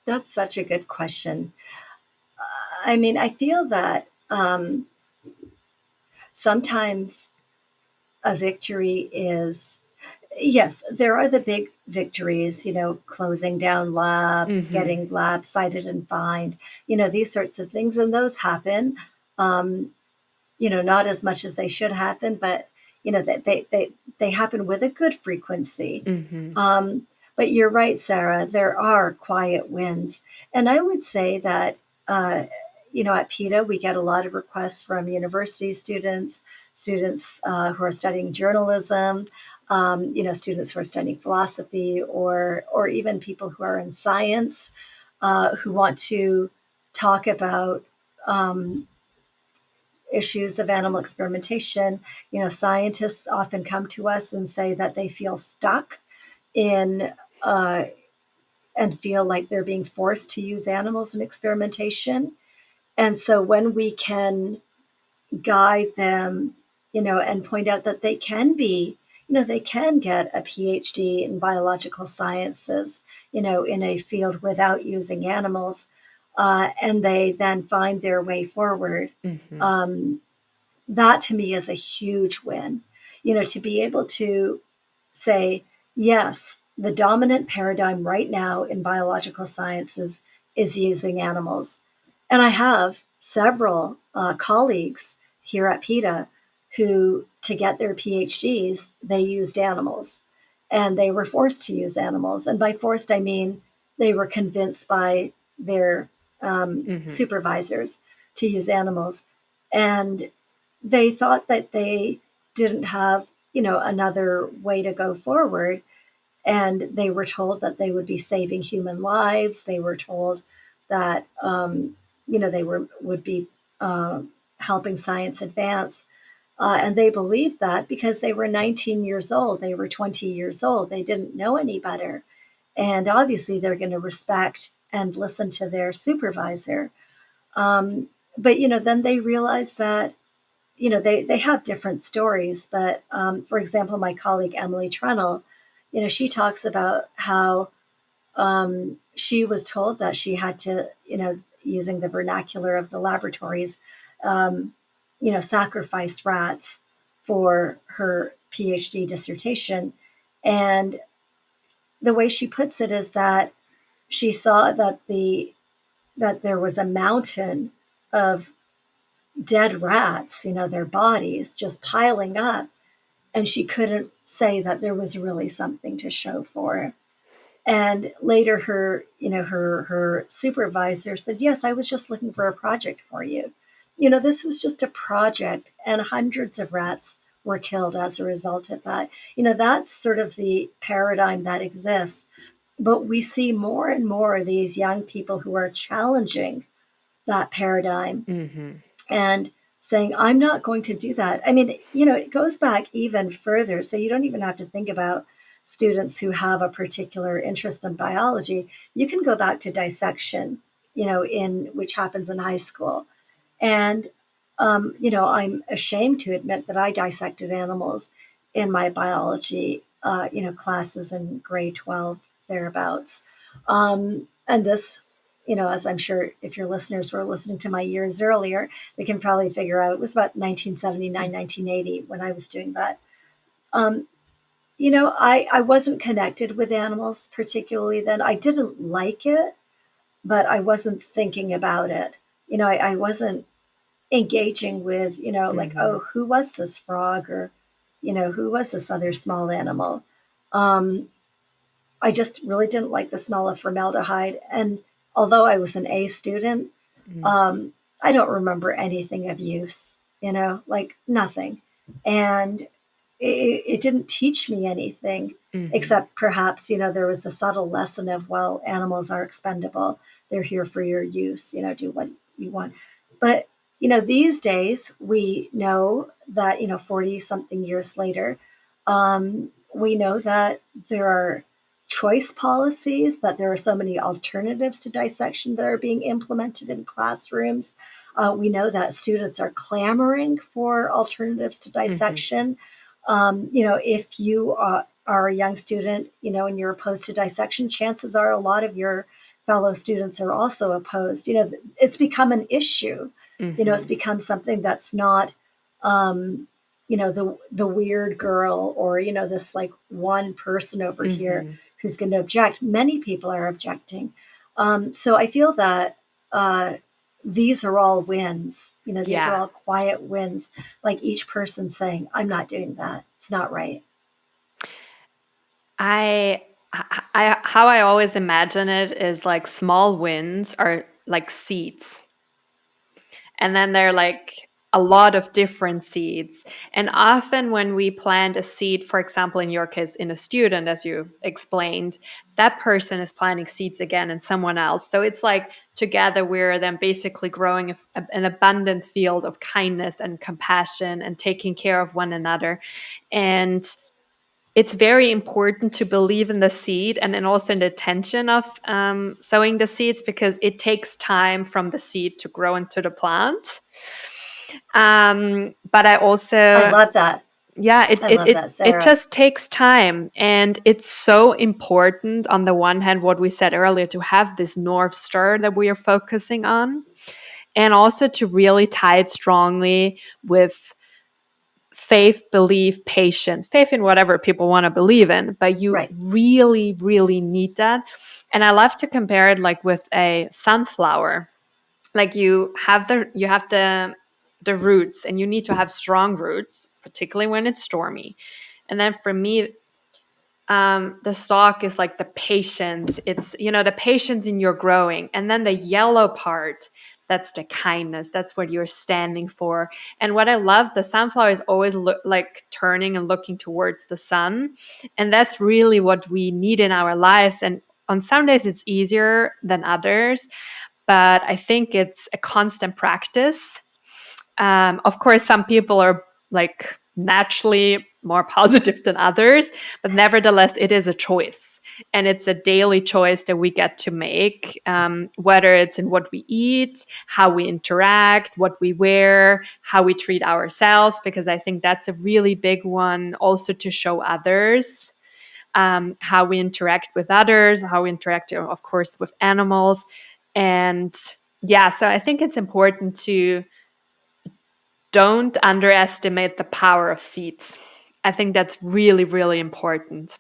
That's such a good question. I mean, I feel that sometimes a victory is, yes, there are the big victories, closing down labs, Mm-hmm. getting labs cited and fined, these sorts of things. And those happen, um, not as much as they should happen, but, they happen with a good frequency. Mm-hmm. Um, but you're right, Sarah, there are quiet wins. And I would say that, uh, at PETA, we get a lot of requests from university students, who are studying journalism, students who are studying philosophy, or even people who are in science, who want to talk about um, issues of animal experimentation. Scientists often come to us and say that they feel stuck in uh, and feel like they're being forced to use animals in experimentation. And so when we can guide them, and point out that they can be, they can get a PhD in biological sciences, in a field without using animals, and they then find their way forward. Mm-hmm. That to me is a huge win, to be able to say, yes, the dominant paradigm right now in biological sciences is using animals. And I have several colleagues here at PETA who, to get their PhDs, they used animals and they were forced to use animals. And by forced, I mean they were convinced by their Mm-hmm. supervisors to use animals. And they thought that they didn't have, another way to go forward. And they were told that they would be saving human lives. They were told that, they would be uh, helping science advance. And they believed that because they were 19 years old, they were 20 years old, they didn't know any better. And obviously, they're going to respect and listen to their supervisor. Um, but, then they realized that they have different stories, but for example, my colleague Emily Trennell, she talks about how she was told that she had to, using the vernacular of the laboratories, um, sacrifice rats for her PhD dissertation. And the way she puts it is that she saw that there was a mountain of dead rats, their bodies just piling up. And she couldn't say that there was really something to show for it. And later her supervisor said, yes, I was just looking for a project for you. This was just a project and hundreds of rats were killed as a result of that. That's sort of the paradigm that exists. But we see more and more of these young people who are challenging that paradigm Mm-hmm. and saying, I'm not going to do that. I mean, it goes back even further. So you don't even have to think about students who have a particular interest in biology. You can go back to dissection, in which happens in high school. And, I'm ashamed to admit that I dissected animals in my biology, classes in grade 12, thereabouts. And this, as I'm sure if your listeners were listening to my years earlier, they can probably figure out it was about 1979, 1980 when I was doing that. Um, I wasn't connected with animals particularly then. I didn't like it, but I wasn't thinking about it. I wasn't engaging with, like, Mm-hmm. oh, who was this frog or, who was this other small animal? Um, I just really didn't like the smell of formaldehyde. And although I was an A student, um, I don't remember anything of use, like nothing. And it didn't teach me anything Mm-hmm. except perhaps, there was a subtle lesson of, well, animals are expendable. They're here for your use, do what you want. But, these days we know that, 40 something years later, we know that there are choice policies, that there are so many alternatives to dissection that are being implemented in classrooms. We know that students are clamoring for alternatives to Mm-hmm. dissection. If you are a young student, and you're opposed to dissection, chances are a lot of your fellow students are also opposed. It's become an issue. It's become something that's not, the weird girl, or, this like one person over here who's going to object. Many people are objecting. So I feel that these are all wins. These are all quiet wins, like each person saying, I'm not doing that. It's not right. How I always imagine it is like small wins are like seeds. And then they're like a lot of different seeds. And often when we plant a seed, for example, in your case, in a student, as you explained, that person is planting seeds again in someone else. So it's like together we're then basically growing an abundance field of kindness and compassion and taking care of one another. And it's very important to believe in the seed and then also in the intention of sowing the seeds, because it takes time from the seed to grow into the plant. But I love that. Yeah, I love that, Sarah. it just takes time. And it's so important, on the one hand, what we said earlier, to have this North Star that we are focusing on, and also to really tie it strongly with faith, belief, patience, faith in whatever people want to believe in, but you really, really need that. And I love to compare it like with a sunflower. Like you have the roots, and you need to have strong roots, particularly when it's stormy. And then for me, the stalk is like the patience. It's, the patience in your growing. And then the yellow part, that's the kindness. That's what you're standing for. And what I love, the sunflower is always like turning and looking towards the sun. And that's really what we need in our lives. And on some days it's easier than others, but I think it's a constant practice. Of course, some people are like naturally more positive than others, but nevertheless, it is a choice. And it's a daily choice that we get to make, whether it's in what we eat, how we interact, what we wear, how we treat ourselves, because I think that's a really big one also to show others. How we interact with others, how we interact, of course, with animals. And yeah, so I think it's important to don't underestimate the power of seeds. I think that's really, really important.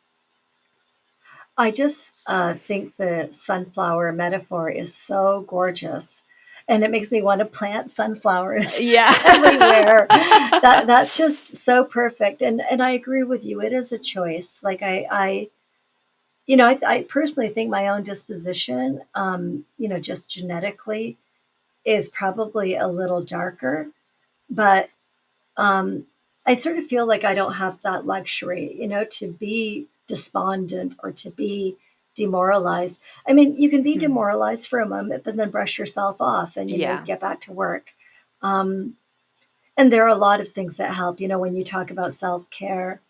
I just think the sunflower metaphor is so gorgeous. And it makes me want to plant sunflowers everywhere. That's just so perfect. And I agree with you. It is a choice. Like I personally think my own disposition, just genetically, is probably a little darker. But I sort of feel like I don't have that luxury, to be despondent or to be demoralized. I mean, you can be demoralized for a moment, but then brush yourself off and, get back to work. And there are a lot of things that help. When you talk about self-care,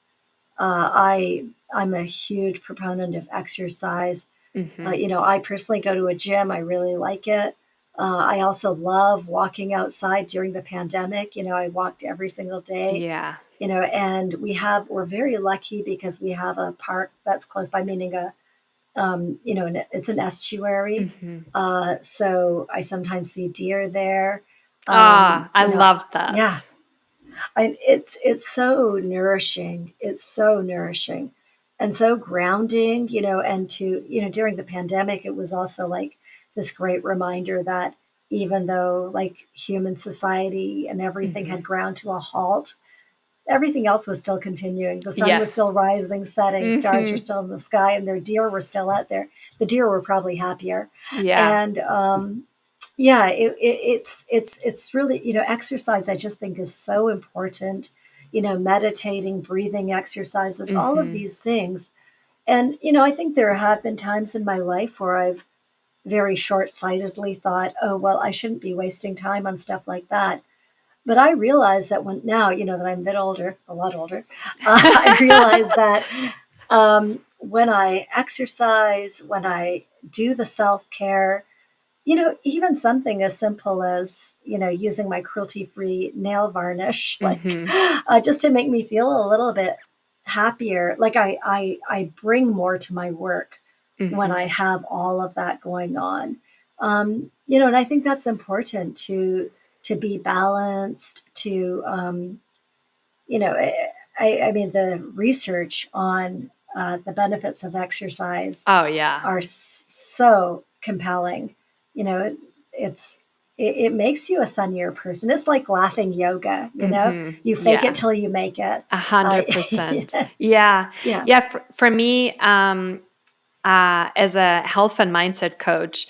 I'm a huge proponent of exercise. I personally go to a gym. I really like it. I also love walking outside during the pandemic. I walked every single day. Yeah. And we're very lucky because we have a park that's close by, meaning it's an estuary. So I sometimes see deer there. I love that. Yeah. It's so nourishing. It's so nourishing and so grounding, and during the pandemic, it was also like this great reminder that even though like human society and everything had ground to a halt, everything else was still continuing. The sun was still rising, setting, stars were still in the sky, and their deer were still out there. The deer were probably happier. Yeah. And it's really, exercise I just think is so important, meditating, breathing exercises, all of these things. And, I think there have been times in my life where I've very short-sightedly thought, oh, well, I shouldn't be wasting time on stuff like that. But I realize that now, that I'm a lot older, I realize that when I exercise, when I do the self-care, Even something as simple as, using my cruelty-free nail varnish, like, Mm-hmm. just to make me feel a little bit happier. Like I bring more to my work when Mm-hmm. I have all of that going on. And I think that's important to be balanced, to, you know, I mean, the research on the benefits of exercise Oh yeah. are so compelling. You know, it's it makes you a sunnier person. It's like laughing yoga. Mm-hmm. You fake it Yeah. till you make it. Uh, 100%. Yeah. yeah, Yeah. For me, as a health and mindset coach,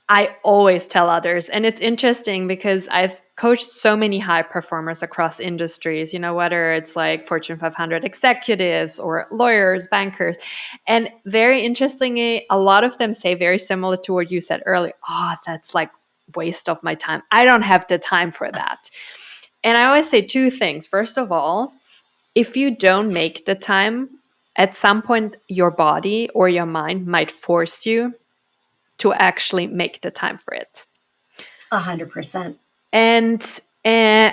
I always tell others, and it's interesting because I've coached so many high performers across industries, whether it's like Fortune 500 executives or lawyers, bankers. And very interestingly, a lot of them say very similar to what you said earlier. Oh, that's like waste of my time. I don't have the time for that. And I always say two things. First of all, if you don't make the time, at some point your body or your mind might force you to actually make the time for it. 100%. And uh,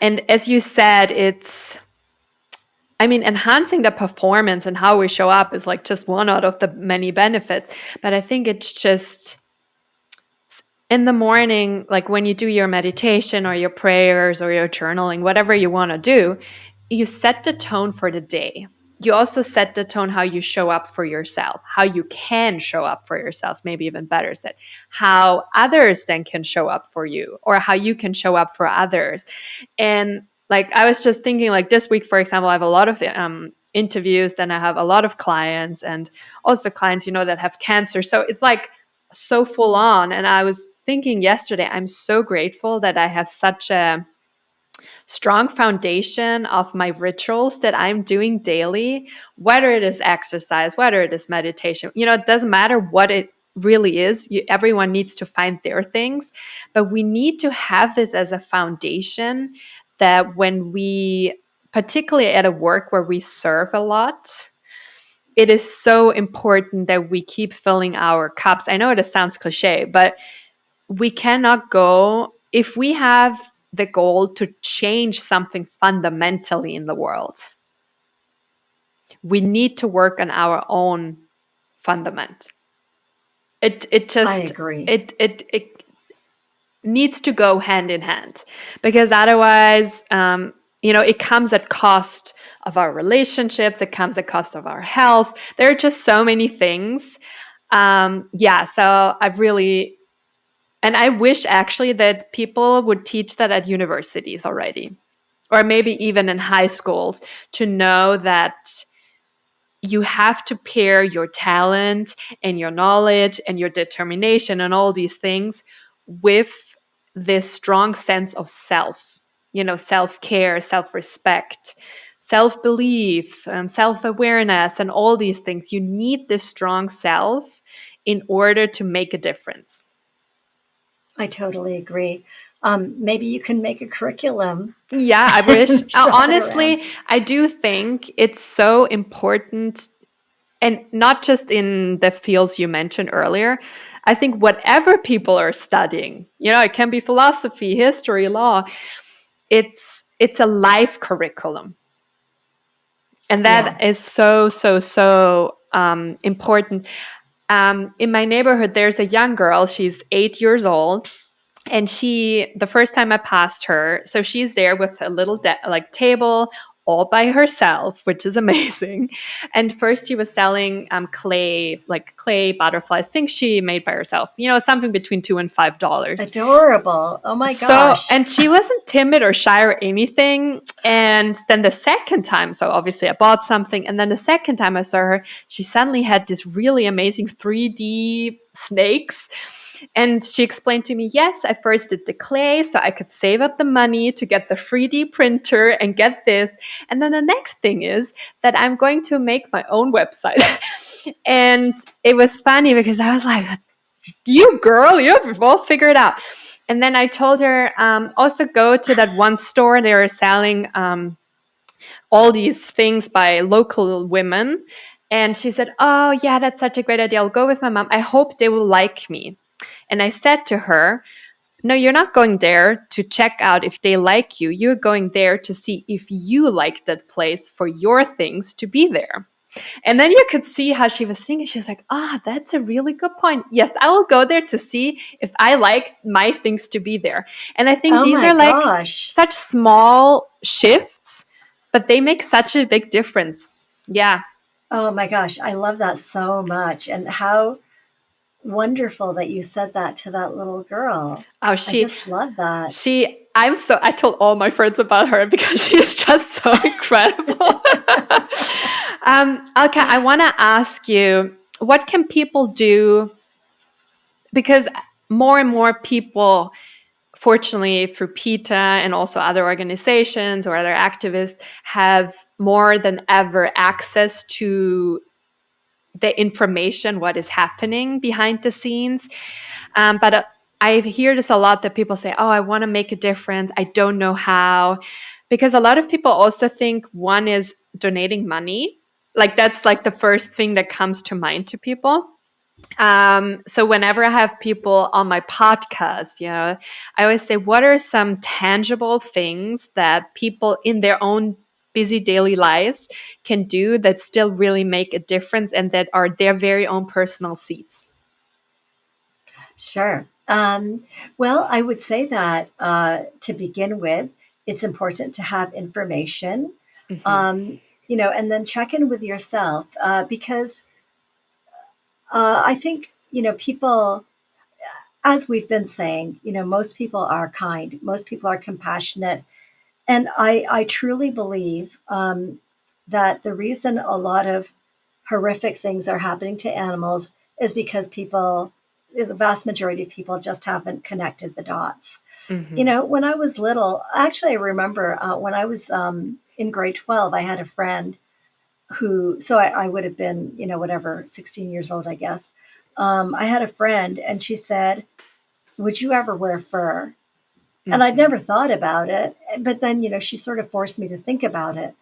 and as you said, enhancing the performance and how we show up is like just one out of the many benefits. But I think it's just in the morning, like when you do your meditation or your prayers or your journaling, whatever you want to do, you set the tone for the day. You also set the tone how you show up for yourself, how you can show up for yourself, maybe even better said, how others then can show up for you or how you can show up for others. And like I was just thinking, like this week, for example, I have a lot of interviews, then I have a lot of clients and also clients, that have cancer. So it's like so full on. And I was thinking yesterday, I'm so grateful that I have such a strong foundation of my rituals that I'm doing daily, whether it is exercise, whether it is meditation. It doesn't matter what it really is. Everyone needs to find their things, but we need to have this as a foundation that when we, particularly at a work where we serve a lot, it is so important that we keep filling our cups. I know it sounds cliche, but we cannot go if we have the goal to change something fundamentally in the world. We need to work on our own fundament. It I just agree. it needs to go hand in hand because otherwise it comes at cost of our relationships, it comes at cost of our health. There are just so many things. So I wish actually that people would teach that at universities already, or maybe even in high schools, to know that you have to pair your talent and your knowledge and your determination and all these things with this strong sense of self, self-care, self-respect, self-belief, self-awareness, and all these things. You need this strong self in order to make a difference. I totally agree. Maybe you can make a curriculum Yeah, I wish. and shop it around. Honestly, I do think it's so important, and not just in the fields you mentioned earlier. I think whatever people are studying, it can be philosophy, history, law. It's a life curriculum, and Yeah. that is so important. In my neighborhood, there's a young girl. She's 8 years old. And the first time I passed her, so she's there with a little table all by herself, which is amazing. And first she was selling clay butterflies, things she made by herself, something between $2 and $5. Adorable. Oh my So, gosh. and she wasn't timid or shy or anything. And then the second time, so obviously I bought something. And then the second time I saw her, she suddenly had this really amazing 3D snakes. And she explained to me, yes, I first did the clay so I could save up the money to get the 3D printer and get this. And then the next thing is that I'm going to make my own website. And it was funny because I was like, you girl, you have it all figured out. And then I told her, also go to that one store. They were selling all these things by local women. And she said, oh, yeah, that's such a great idea. I'll go with my mom. I hope they will like me. And I said to her, no, you're not going there to check out if they like you. You're going there to see if you like that place for your things to be there. And then you could see how she was singing. She was like, that's a really good point. Yes, I will go there to see if I like my things to be there. And I think Oh these my are like gosh. such small shifts, but they make such a big difference. Yeah. Oh my gosh. I love that so much. And how wonderful that you said that to that little girl. Oh, I just love that. I told all my friends about her because she is just so incredible. Alka, I want to ask you, what can people do? Because more and more people, fortunately, through PETA and also other organizations or other activists, have more than ever access to the information, what is happening behind the scenes. But I hear this a lot that people say, I want to make a difference. I don't know how. Because a lot of people also think one is donating money. Like that's like the first thing that comes to mind to people. So whenever I have people on my podcast, I always say, what are some tangible things that people in their own busy daily lives can do that still really make a difference and that are their very own personal seeds? Sure. Well, I would say that to begin with, it's important to have information, Mm-hmm. um, and then check in with yourself because I think, people, as we've been saying, most people are kind, most people are compassionate. And I truly believe that the reason a lot of horrific things are happening to animals is because the vast majority of people just haven't connected the dots. Mm-hmm. When I was little, actually, I remember when I was in grade 12, I had a friend so I would have been, whatever, 16 years old, I guess. I had a friend and she said, would you ever wear fur? And I'd Mm-hmm. never thought about it. But then, she sort of forced me to think about it.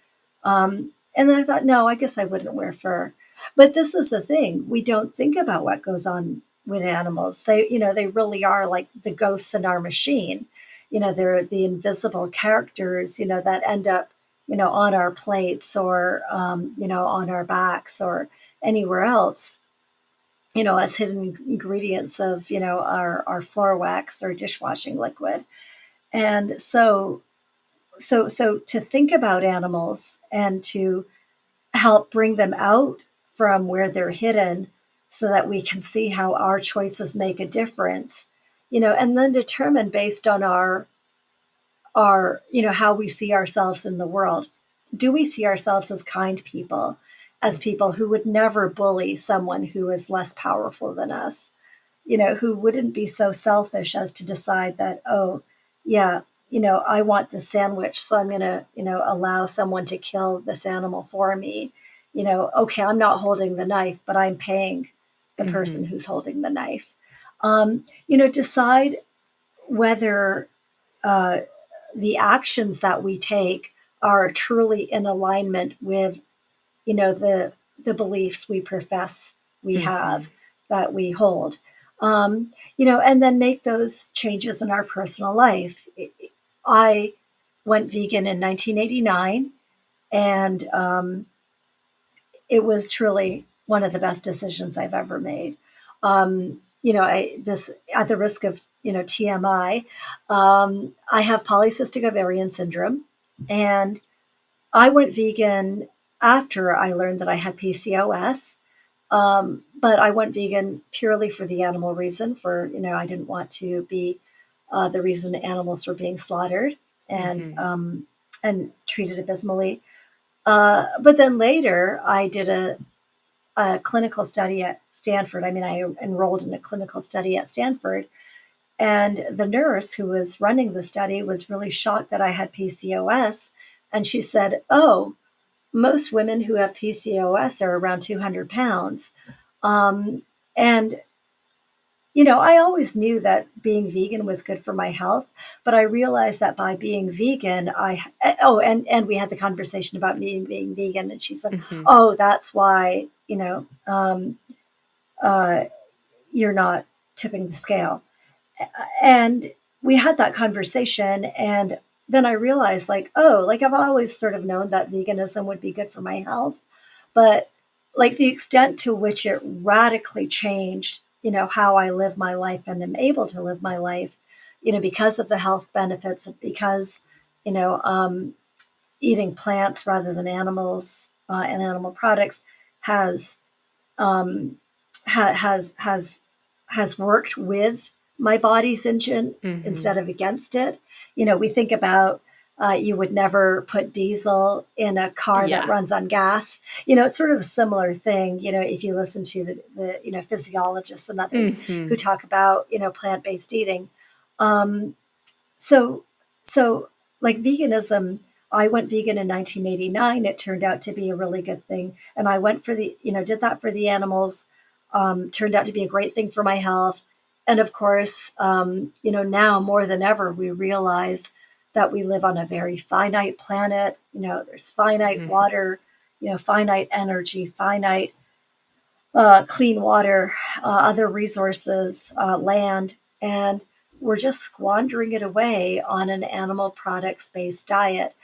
And then I thought, no, I guess I wouldn't wear fur. But this is the thing. We don't think about what goes on with animals. They really are like the ghosts in our machine. They're the invisible characters, that end up, on our plates or, on our backs or anywhere else, as hidden ingredients of, our floor wax or dishwashing liquid. And so to think about animals and to help bring them out from where they're hidden so that we can see how our choices make a difference, and then determine based on our how we see ourselves in the world. Do we see ourselves as kind people, as people who would never bully someone who is less powerful than us? Who wouldn't be so selfish as to decide that, oh, yeah, I want this sandwich, so I'm going to, allow someone to kill this animal for me. Okay, I'm not holding the knife, but I'm paying the Mm-hmm. person who's holding the knife. Decide whether uh, the actions that we take are truly in alignment with, the beliefs we profess we Mm-hmm. have, that we hold, and then make those changes in our personal life. I went vegan in 1989, and it was truly one of the best decisions I've ever made. This, at the risk of, TMI, I have polycystic ovarian syndrome, and I went vegan after I learned that I had PCOS. But I went vegan purely for the animal reason. I didn't want to be the reason animals were being slaughtered and Mm-hmm. um, and treated abysmally. But then later, I did a clinical study at Stanford. I mean, I enrolled in a clinical study at Stanford, and the nurse who was running the study was really shocked that I had PCOS, and she said, "Oh, most women who have PCOS are around 200 pounds." And, I always knew that being vegan was good for my health, but I realized that by being vegan, and we had the conversation about me being vegan, and she said, Mm-hmm. "Oh, that's why, uh, you're not tipping the scale. And we had that conversation, and then I realized, like, oh, like I've always sort of known that veganism would be good for my health, but like the extent to which it radically changed, how I live my life and am able to live my life, because of the health benefits, because, you know, um, eating plants rather than animals, and animal products has um, has worked with my body's engine Mm-hmm. instead of against it. We think about, you would never put diesel in a car that Yeah. runs on gas. It's sort of a similar thing. If you listen to the physiologists and others Mm-hmm. who talk about plant-based eating. Um, so, so like veganism, I went vegan in 1989. It turned out to be a really good thing. And I went for did that for the animals. Turned out to be a great thing for my health. And of course, now more than ever, we realize that we live on a very finite planet. There's finite Mm-hmm. water, finite energy, finite clean water, other resources, land, and we're just squandering it away on an animal products based diet.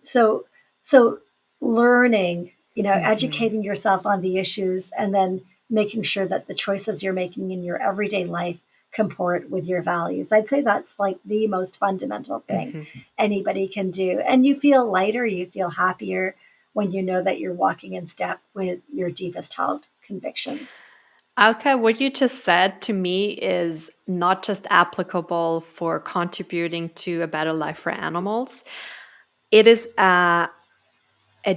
So, so learning, Mm-hmm. educating yourself on the issues, and then making sure that the choices you're making in your everyday life comport with your values. I'd say that's like the most fundamental thing Mm-hmm. anybody can do. And you feel lighter, you feel happier when you know that you're walking in step with your deepest held convictions. Alka, what you just said to me is not just applicable for contributing to a better life for animals. It is a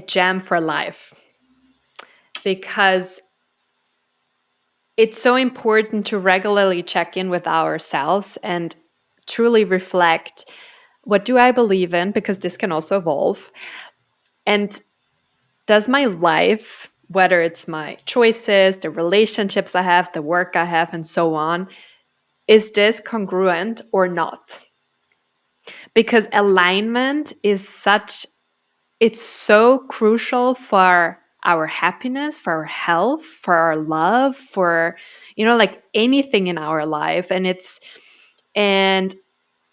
gem for life because it's so important to regularly check in with ourselves and truly reflect, what do I believe in? Because this can also evolve. And does my life, whether it's my choices, the relationships I have, the work I have, and so on, is this congruent or not? Because alignment is it's so crucial for our happiness, for our health, for our love, for, like anything in our life. And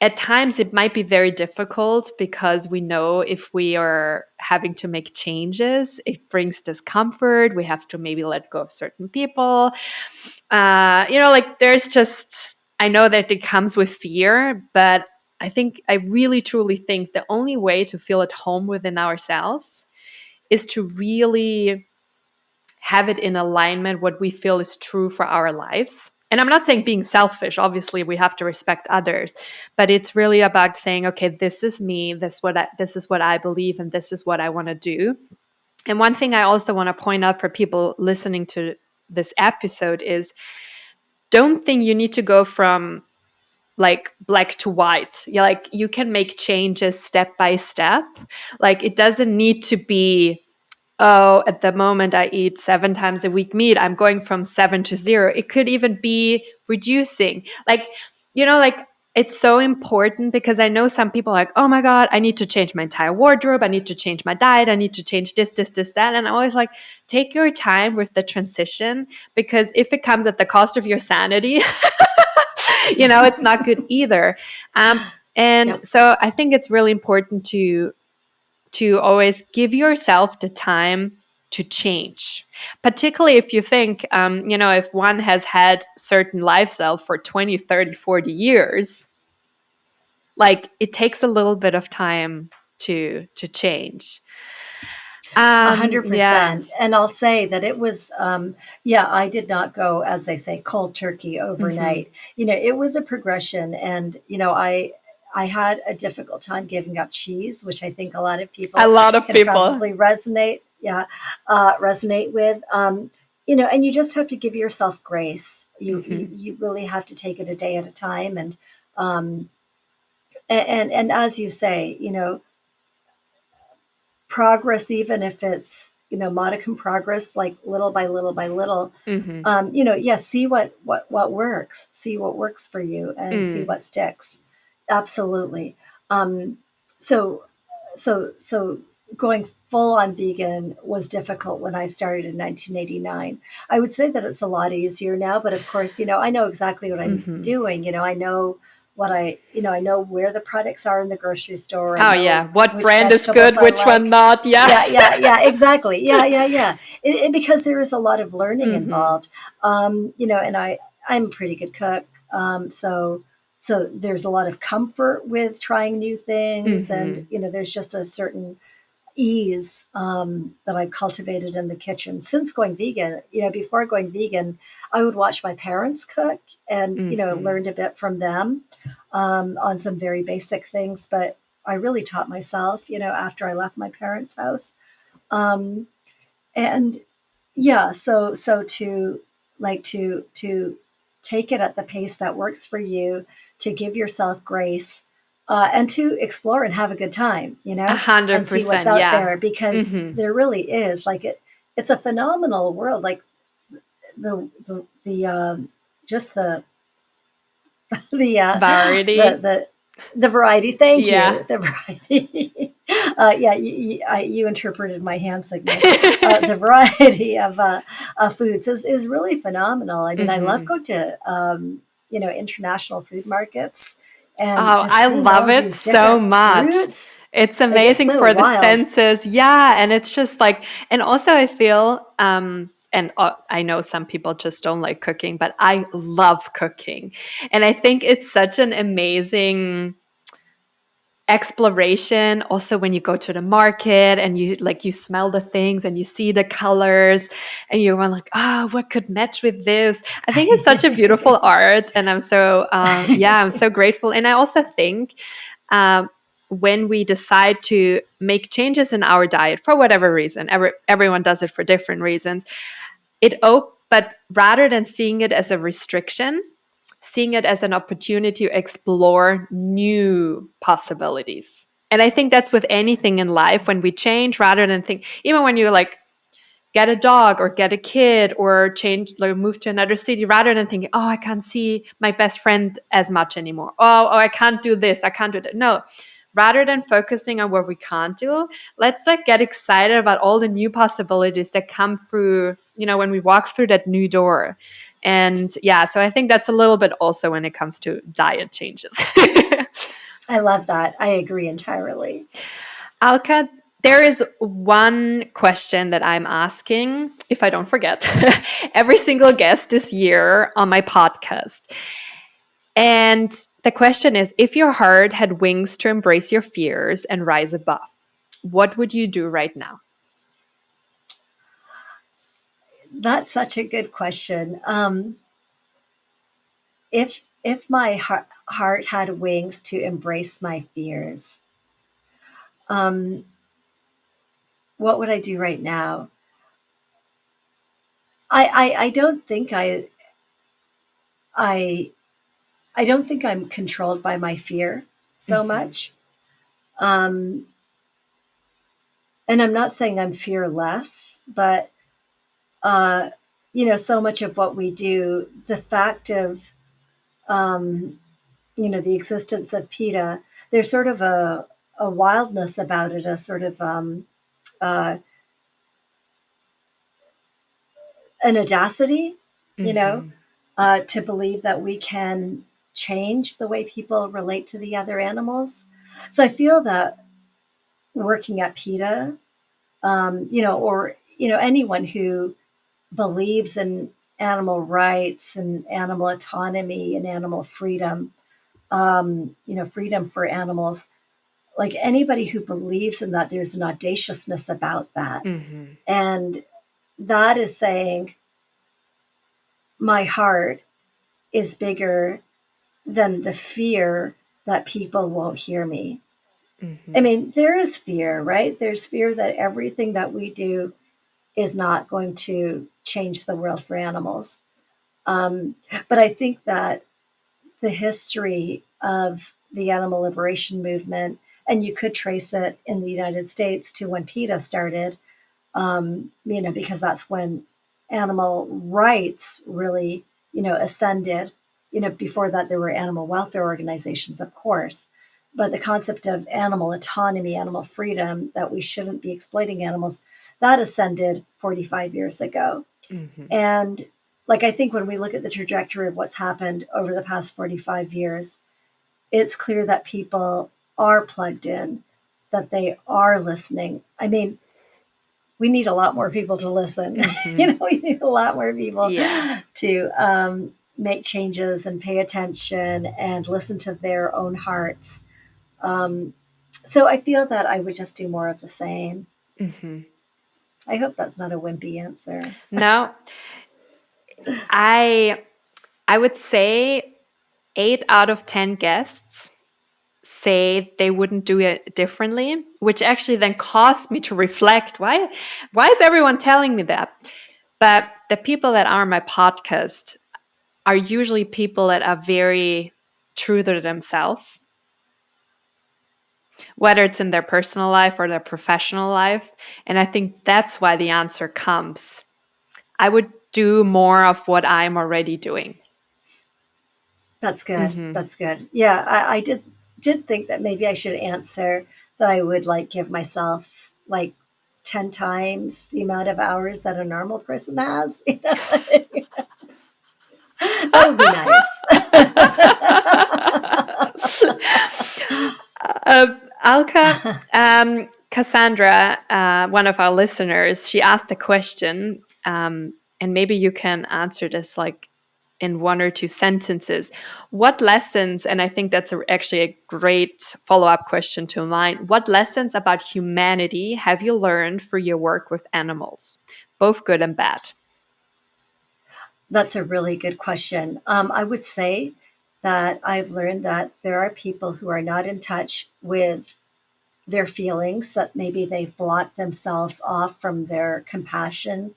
at times it might be very difficult because we know if we are having to make changes, it brings discomfort. We have to maybe let go of certain people. Like there's just, I know that it comes with fear, but I really truly think the only way to feel at home within ourselves is to really have it in alignment what we feel is true for our lives. And I'm not saying being selfish, obviously we have to respect others, but it's really about saying, okay, this is me, this is what I believe, and this is what I want to do. And one thing I also want to point out for people listening to this episode is, don't think you need to go from like black to white. Like you can make changes step by step. Like it doesn't need to be, oh, at the moment I eat 7 times a week meat, I'm going from 7 to 0. It could even be reducing. Like it's so important because I know some people are like, oh my God, I need to change my entire wardrobe. I need to change my diet. I need to change this, that. And I'm always like, take your time with the transition, because if it comes at the cost of your sanity, it's not good either. And Yep. so I think it's really important to always give yourself the time to change, particularly if you think, if one has had certain lifestyle for 20, 30, 40 years, like it takes a little bit of time to change. A Yeah. 100%. And I'll say that it was, yeah, I did not go, as they say, cold turkey Hmm. overnight. It was a progression. And, I had a difficult time giving up cheese, which I think a lot of A people lot of can people. probably resonate with. And you just have to give yourself grace. You, Hmm. you really have to take it a day at a time. Um, and as you say, progress, even if it's modicum progress, like little by little by little, Hmm. yes, see what works, see what works for you, and see Mm. what sticks. Absolutely. um so so going full on vegan was difficult when I started in 1989. I would say that it's a lot easier now, but of course, I know exactly what I'm Mm-hmm. doing. I know I know where the products are in the grocery store. I Oh know yeah, what which brand is vegetables good, I which one like. not? Yeah. Yeah, exactly. Yeah. Because there is a lot of learning Mm-hmm. involved. And I'm a pretty good cook. So there's a lot of comfort with trying new things, and Mm-hmm. there's just a certain ease that I've cultivated in the kitchen since going vegan. Before going vegan, I would watch my parents cook and Mm-hmm. learned a bit from them on some very basic things. But I really taught myself, after I left my parents' house. Um, and yeah, so to take it at the pace that works for you, to give yourself grace, and to explore and have a good time, A and hundred see what's percent. out Yeah. there, because Mm-hmm. there really is, like, it's a phenomenal world. Like the just the Variety. the the variety. Thank Yeah. you. The variety. Yeah, you interpreted my hand signals. The variety of foods is really phenomenal. I mean, I love Mm-hmm. going to international food markets and Oh, just I seeing love all it these so different much. fruits. It's Like, it's amazing so for the wild. senses. Yeah. And it's just like, and also I feel, and I know some people just don't like cooking, but I love cooking. And I think it's such an amazing exploration also when you go to the market and you smell the things and you see the colors and you're like, oh, what could match with this? I think it's such a beautiful art, and I'm so grateful. And I also think um, when we decide to make changes in our diet for whatever reason, everyone does it for different reasons, but rather than seeing it as a restriction, seeing it as an opportunity to explore new possibilities. And I think that's with anything in life, when we change, rather than think, even when you like get a dog or get a kid or change, like move to another city, rather than thinking, oh, I can't see my best friend as much anymore. Oh, I can't do this, I can't do that. No, rather than focusing on what we can't do, let's like get excited about all the new possibilities that come through, when we walk through that new door. And yeah, so I think that's a little bit also when it comes to diet changes. I love that. I agree entirely. Alka, there is one question that I'm asking, if I don't forget, every single guest this year on my podcast. And the question is, if your heart had wings to embrace your fears and rise above, what would you do right now? That's such a good question. If my heart had wings to embrace my fears, um, what would I do right now? I don't think I I don't think I'm controlled by my fear so Mm-hmm. much. Um, and I'm not saying I'm fearless, but uh, so much of what we do, the fact of um, the existence of PETA, there's sort of a wildness about it, a sort of uh, an audacity, you know, Mm-hmm. to believe that we can change the way people relate to the other animals. So I feel that working at PETA, or anyone who believes in animal rights and animal autonomy and animal freedom, freedom for animals, like anybody who believes in that, there's an audaciousness about that. Mm-hmm. And that is saying, my heart is bigger than the fear that people won't hear me. I Mm-hmm. mean, there is fear, right? There's fear that everything that we do is not going to change the world for animals. Um, but I think that the history of the animal liberation movement, and you could trace it in the United States to when PETA started, because that's when animal rights really, ascended. Before that, there were animal welfare organizations, of course, But the concept of animal autonomy, animal freedom, that we shouldn't be exploiting animals, that ascended 45 years ago. Mm-hmm. And like, I think when we look at the trajectory of what's happened over the past 45 years, it's clear that people are plugged in, that they are listening. I mean, we need a lot more people to listen. Mm-hmm. We need a lot more people Yeah. to make changes and pay attention and listen to their own hearts. So I feel that I would just do more of the same. Mm-hmm. I hope that's not a wimpy answer. No, I would say 8 out of 10 guests say they wouldn't do it differently, which actually then caused me to reflect, why is everyone telling me that? But the people that are on my podcast are usually people that are very true to themselves, whether it's in their personal life or their professional life. And I think that's why the answer comes. I would do more of what I'm already doing. That's good. Mm-hmm. That's good. Yeah, I did think that maybe I should answer that I would like give myself like 10 times the amount of hours that a normal person has. That would be nice. Alka, Cassandra, one of our listeners, she asked a question, and maybe you can answer this like in 1 or 2 sentences. What lessons, and I think that's actually a great follow-up question to mine, what lessons about humanity have you learned through your work with animals, both good and bad? That's a really good question. I would say that I've learned that there are people who are not in touch with their feelings, that maybe they've blocked themselves off from their compassion,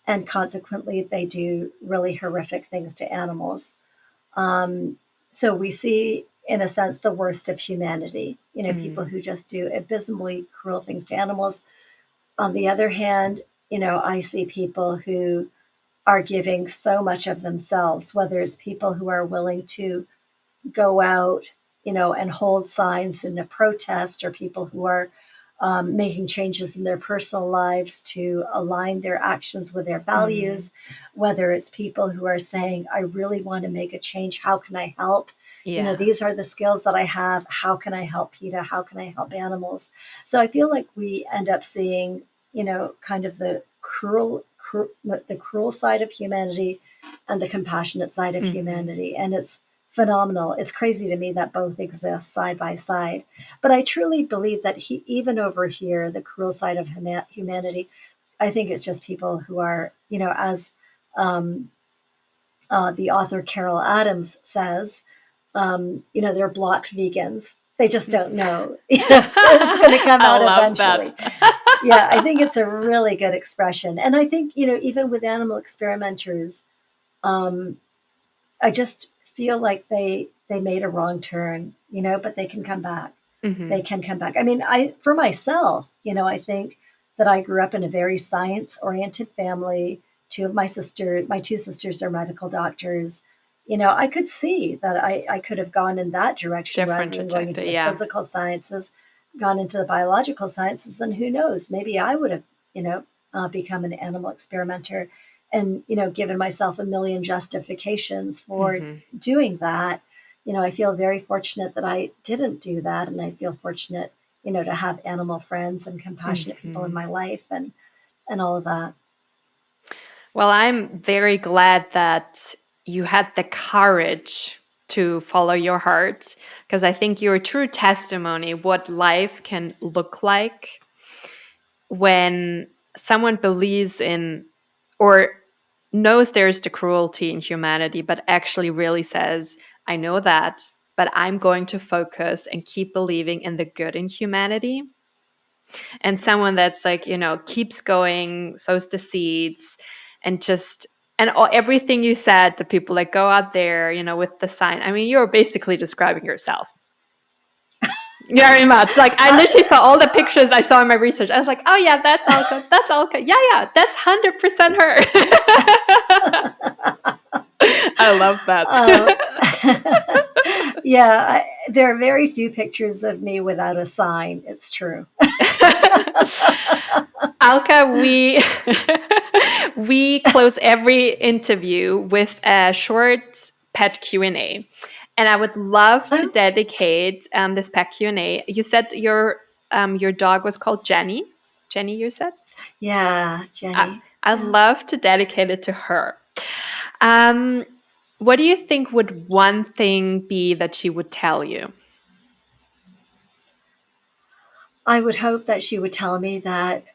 and consequently they do really horrific things to animals. So we see, in a sense, the worst of humanity, people who just do abysmally cruel things to animals. On the other hand, I see people who are giving so much of themselves, whether it's people who are willing to go out, and hold signs in a protest, or people who are making changes in their personal lives to align their actions with their values, whether it's people who are saying, I really want to make a change. How can I help? Yeah. These are the skills that I have. How can I help PETA? How can I help animals? So I feel like we end up seeing, kind of the cruel side of humanity and the compassionate side of humanity. And it's phenomenal. It's crazy to me that both exist side by side. But I truly believe that even over here, the cruel side of humanity, I think it's just people who are, as the author Carol Adams says, they're blocked vegans. They just don't know. It's going to come out eventually. Yeah, I think it's a really good expression. And I think, even with animal experimenters, I just feel like they made a wrong turn, but they can come back. They can come back. I mean, for myself, I think that I grew up in a very science-oriented family. My two sisters are medical doctors. I could see that I could have gone in that direction rather than going into the physical sciences, gone into the biological sciences, and who knows, maybe I would have, become an animal experimenter and, given myself a million justifications for doing that. I feel very fortunate that I didn't do that. And I feel fortunate, to have animal friends and compassionate people in my life and all of that. Well, I'm very glad that you had the courage to follow your heart, because I think you're a true testimony what life can look like when someone believes in or knows there's the cruelty in humanity, but actually really says, I know that, but I'm going to focus and keep believing in the good in humanity. And someone that's like, keeps going, sows the seeds, and just, and everything you said, the people that go out there, with the sign. I mean, you're basically describing yourself. Very much. Like, I literally saw all the pictures I saw in my research. I was like, oh yeah, that's Alka. That's Alka. Yeah, that's 100% her. I love that. Yeah, there are very few pictures of me without a sign. It's true. Alka, we close every interview with a short pet Q&A. And I would love to dedicate this pet Q&A. You said your dog was called Jenny. Jenny, you said? Yeah, Jenny. I'd love to dedicate it to her. What do you think would one thing be that she would tell you? I would hope that she would tell me that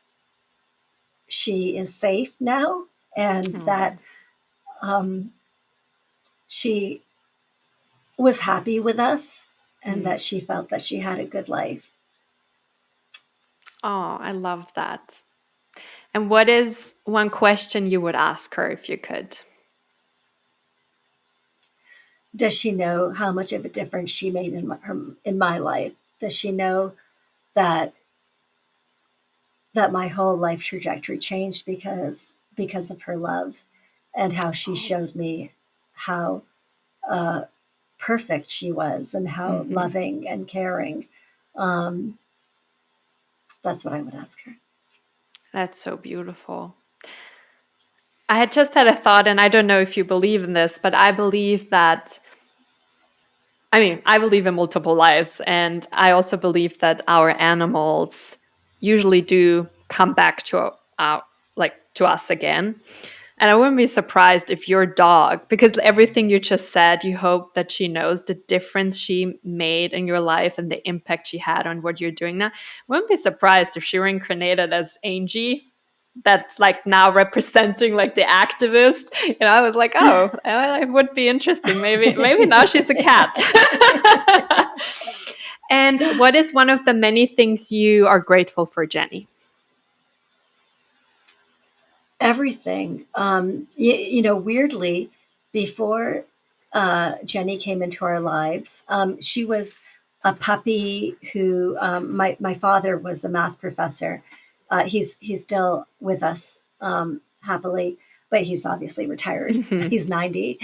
she is safe now and that she was happy with us and that she felt that she had a good life. Oh, I love that. And what is one question you would ask her if you could? Does she know how much of a difference she made in my life? Does she know that my whole life trajectory changed because of her love and how she showed me how perfect she was and how loving and caring? That's what I would ask her. That's so beautiful. I had just had a thought, and I don't know if you believe in this, but I believe that, I believe in multiple lives, and I also believe that our animals usually do come back to to us again. And I wouldn't be surprised if your dog, because everything you just said, you hope that she knows the difference she made in your life and the impact she had on what you're doing now. I wouldn't be surprised if she reincarnated as Angie, that's like now representing like the activist. And I was like, oh, it would be interesting. Maybe now she's a cat. And what is one of the many things you are grateful for, Jenny? Everything. Weirdly, before Jenny came into our lives, she was a puppy who my father was a math professor. He's still with us happily, but he's obviously retired. He's 90.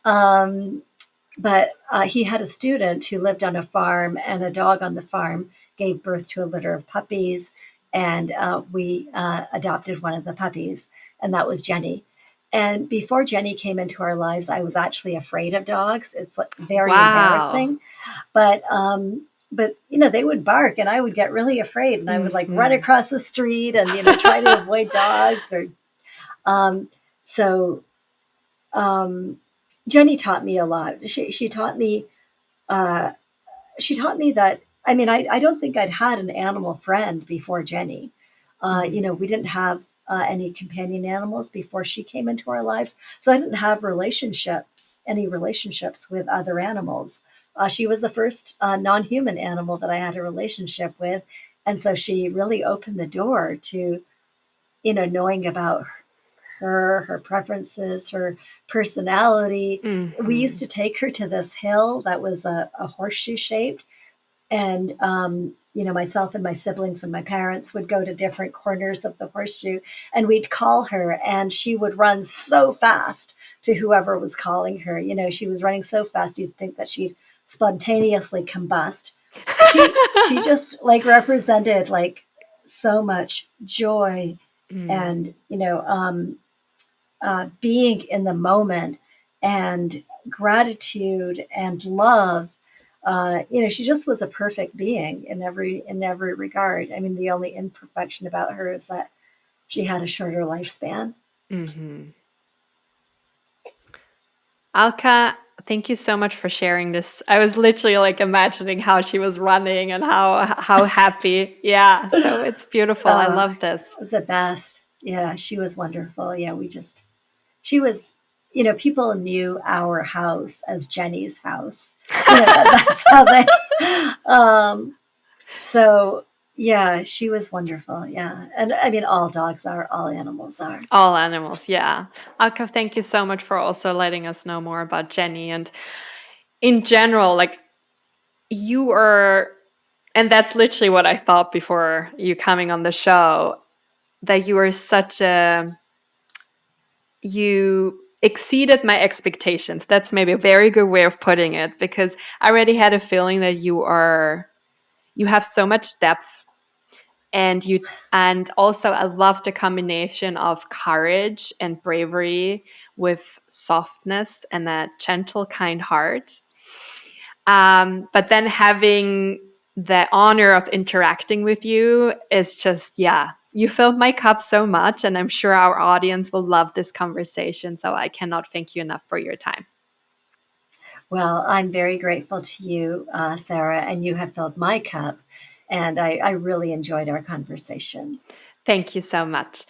But he had a student who lived on a farm, and a dog on the farm gave birth to a litter of puppies, and we adopted one of the puppies, and that was Jenny. And before Jenny came into our lives, I was actually afraid of dogs. It's like very embarrassing, but they would bark, and I would get really afraid, and I would like run across the street and try to avoid dogs. Or so Jenny taught me a lot. She taught me that, I don't think I'd had an animal friend before Jenny. We didn't have any companion animals before she came into our lives. So I didn't have any relationships with other animals. She was the first non-human animal that I had a relationship with. And so she really opened the door to, knowing about her preferences, her personality. We used to take her to this hill that was a horseshoe shaped. And, myself and my siblings and my parents would go to different corners of the horseshoe, and we'd call her, and she would run so fast to whoever was calling her. She was running so fast, you'd think that she'd spontaneously combust. She just like represented like so much joy and, being in the moment and gratitude and love. She just was a perfect being in every regard. The only imperfection about her is that she had a shorter lifespan. Alka, thank you so much for sharing this. I was literally like imagining how she was running and how happy. Yeah, so it's beautiful. I love this. It was the best. Yeah, she was wonderful. Yeah, she was, people knew our house as Jenny's house. That's how they, so yeah, she was wonderful. Yeah. And all dogs are, all animals are. All animals, yeah. Alka, thank you so much for also letting us know more about Jenny. And in general, like you are, and that's literally what I thought before you coming on the show, that you are such a, you exceeded my expectations. That's maybe a very good way of putting it, because I already had a feeling that you have so much depth, and also I love the combination of courage and bravery with softness and a gentle, kind heart. But then having the honor of interacting with you is just, yeah, you filled my cup so much. And I'm sure our audience will love this conversation. So I cannot thank you enough for your time. Well, I'm very grateful to you, Sarah, and you have filled my cup. And I really enjoyed our conversation. Thank you so much.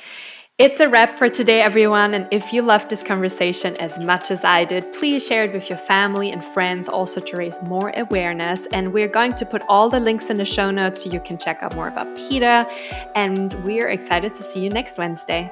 It's a wrap for today, everyone. And if you loved this conversation as much as I did, please share it with your family and friends, also to raise more awareness. And we're going to put all the links in the show notes so you can check out more about PETA. And we're excited to see you next Wednesday.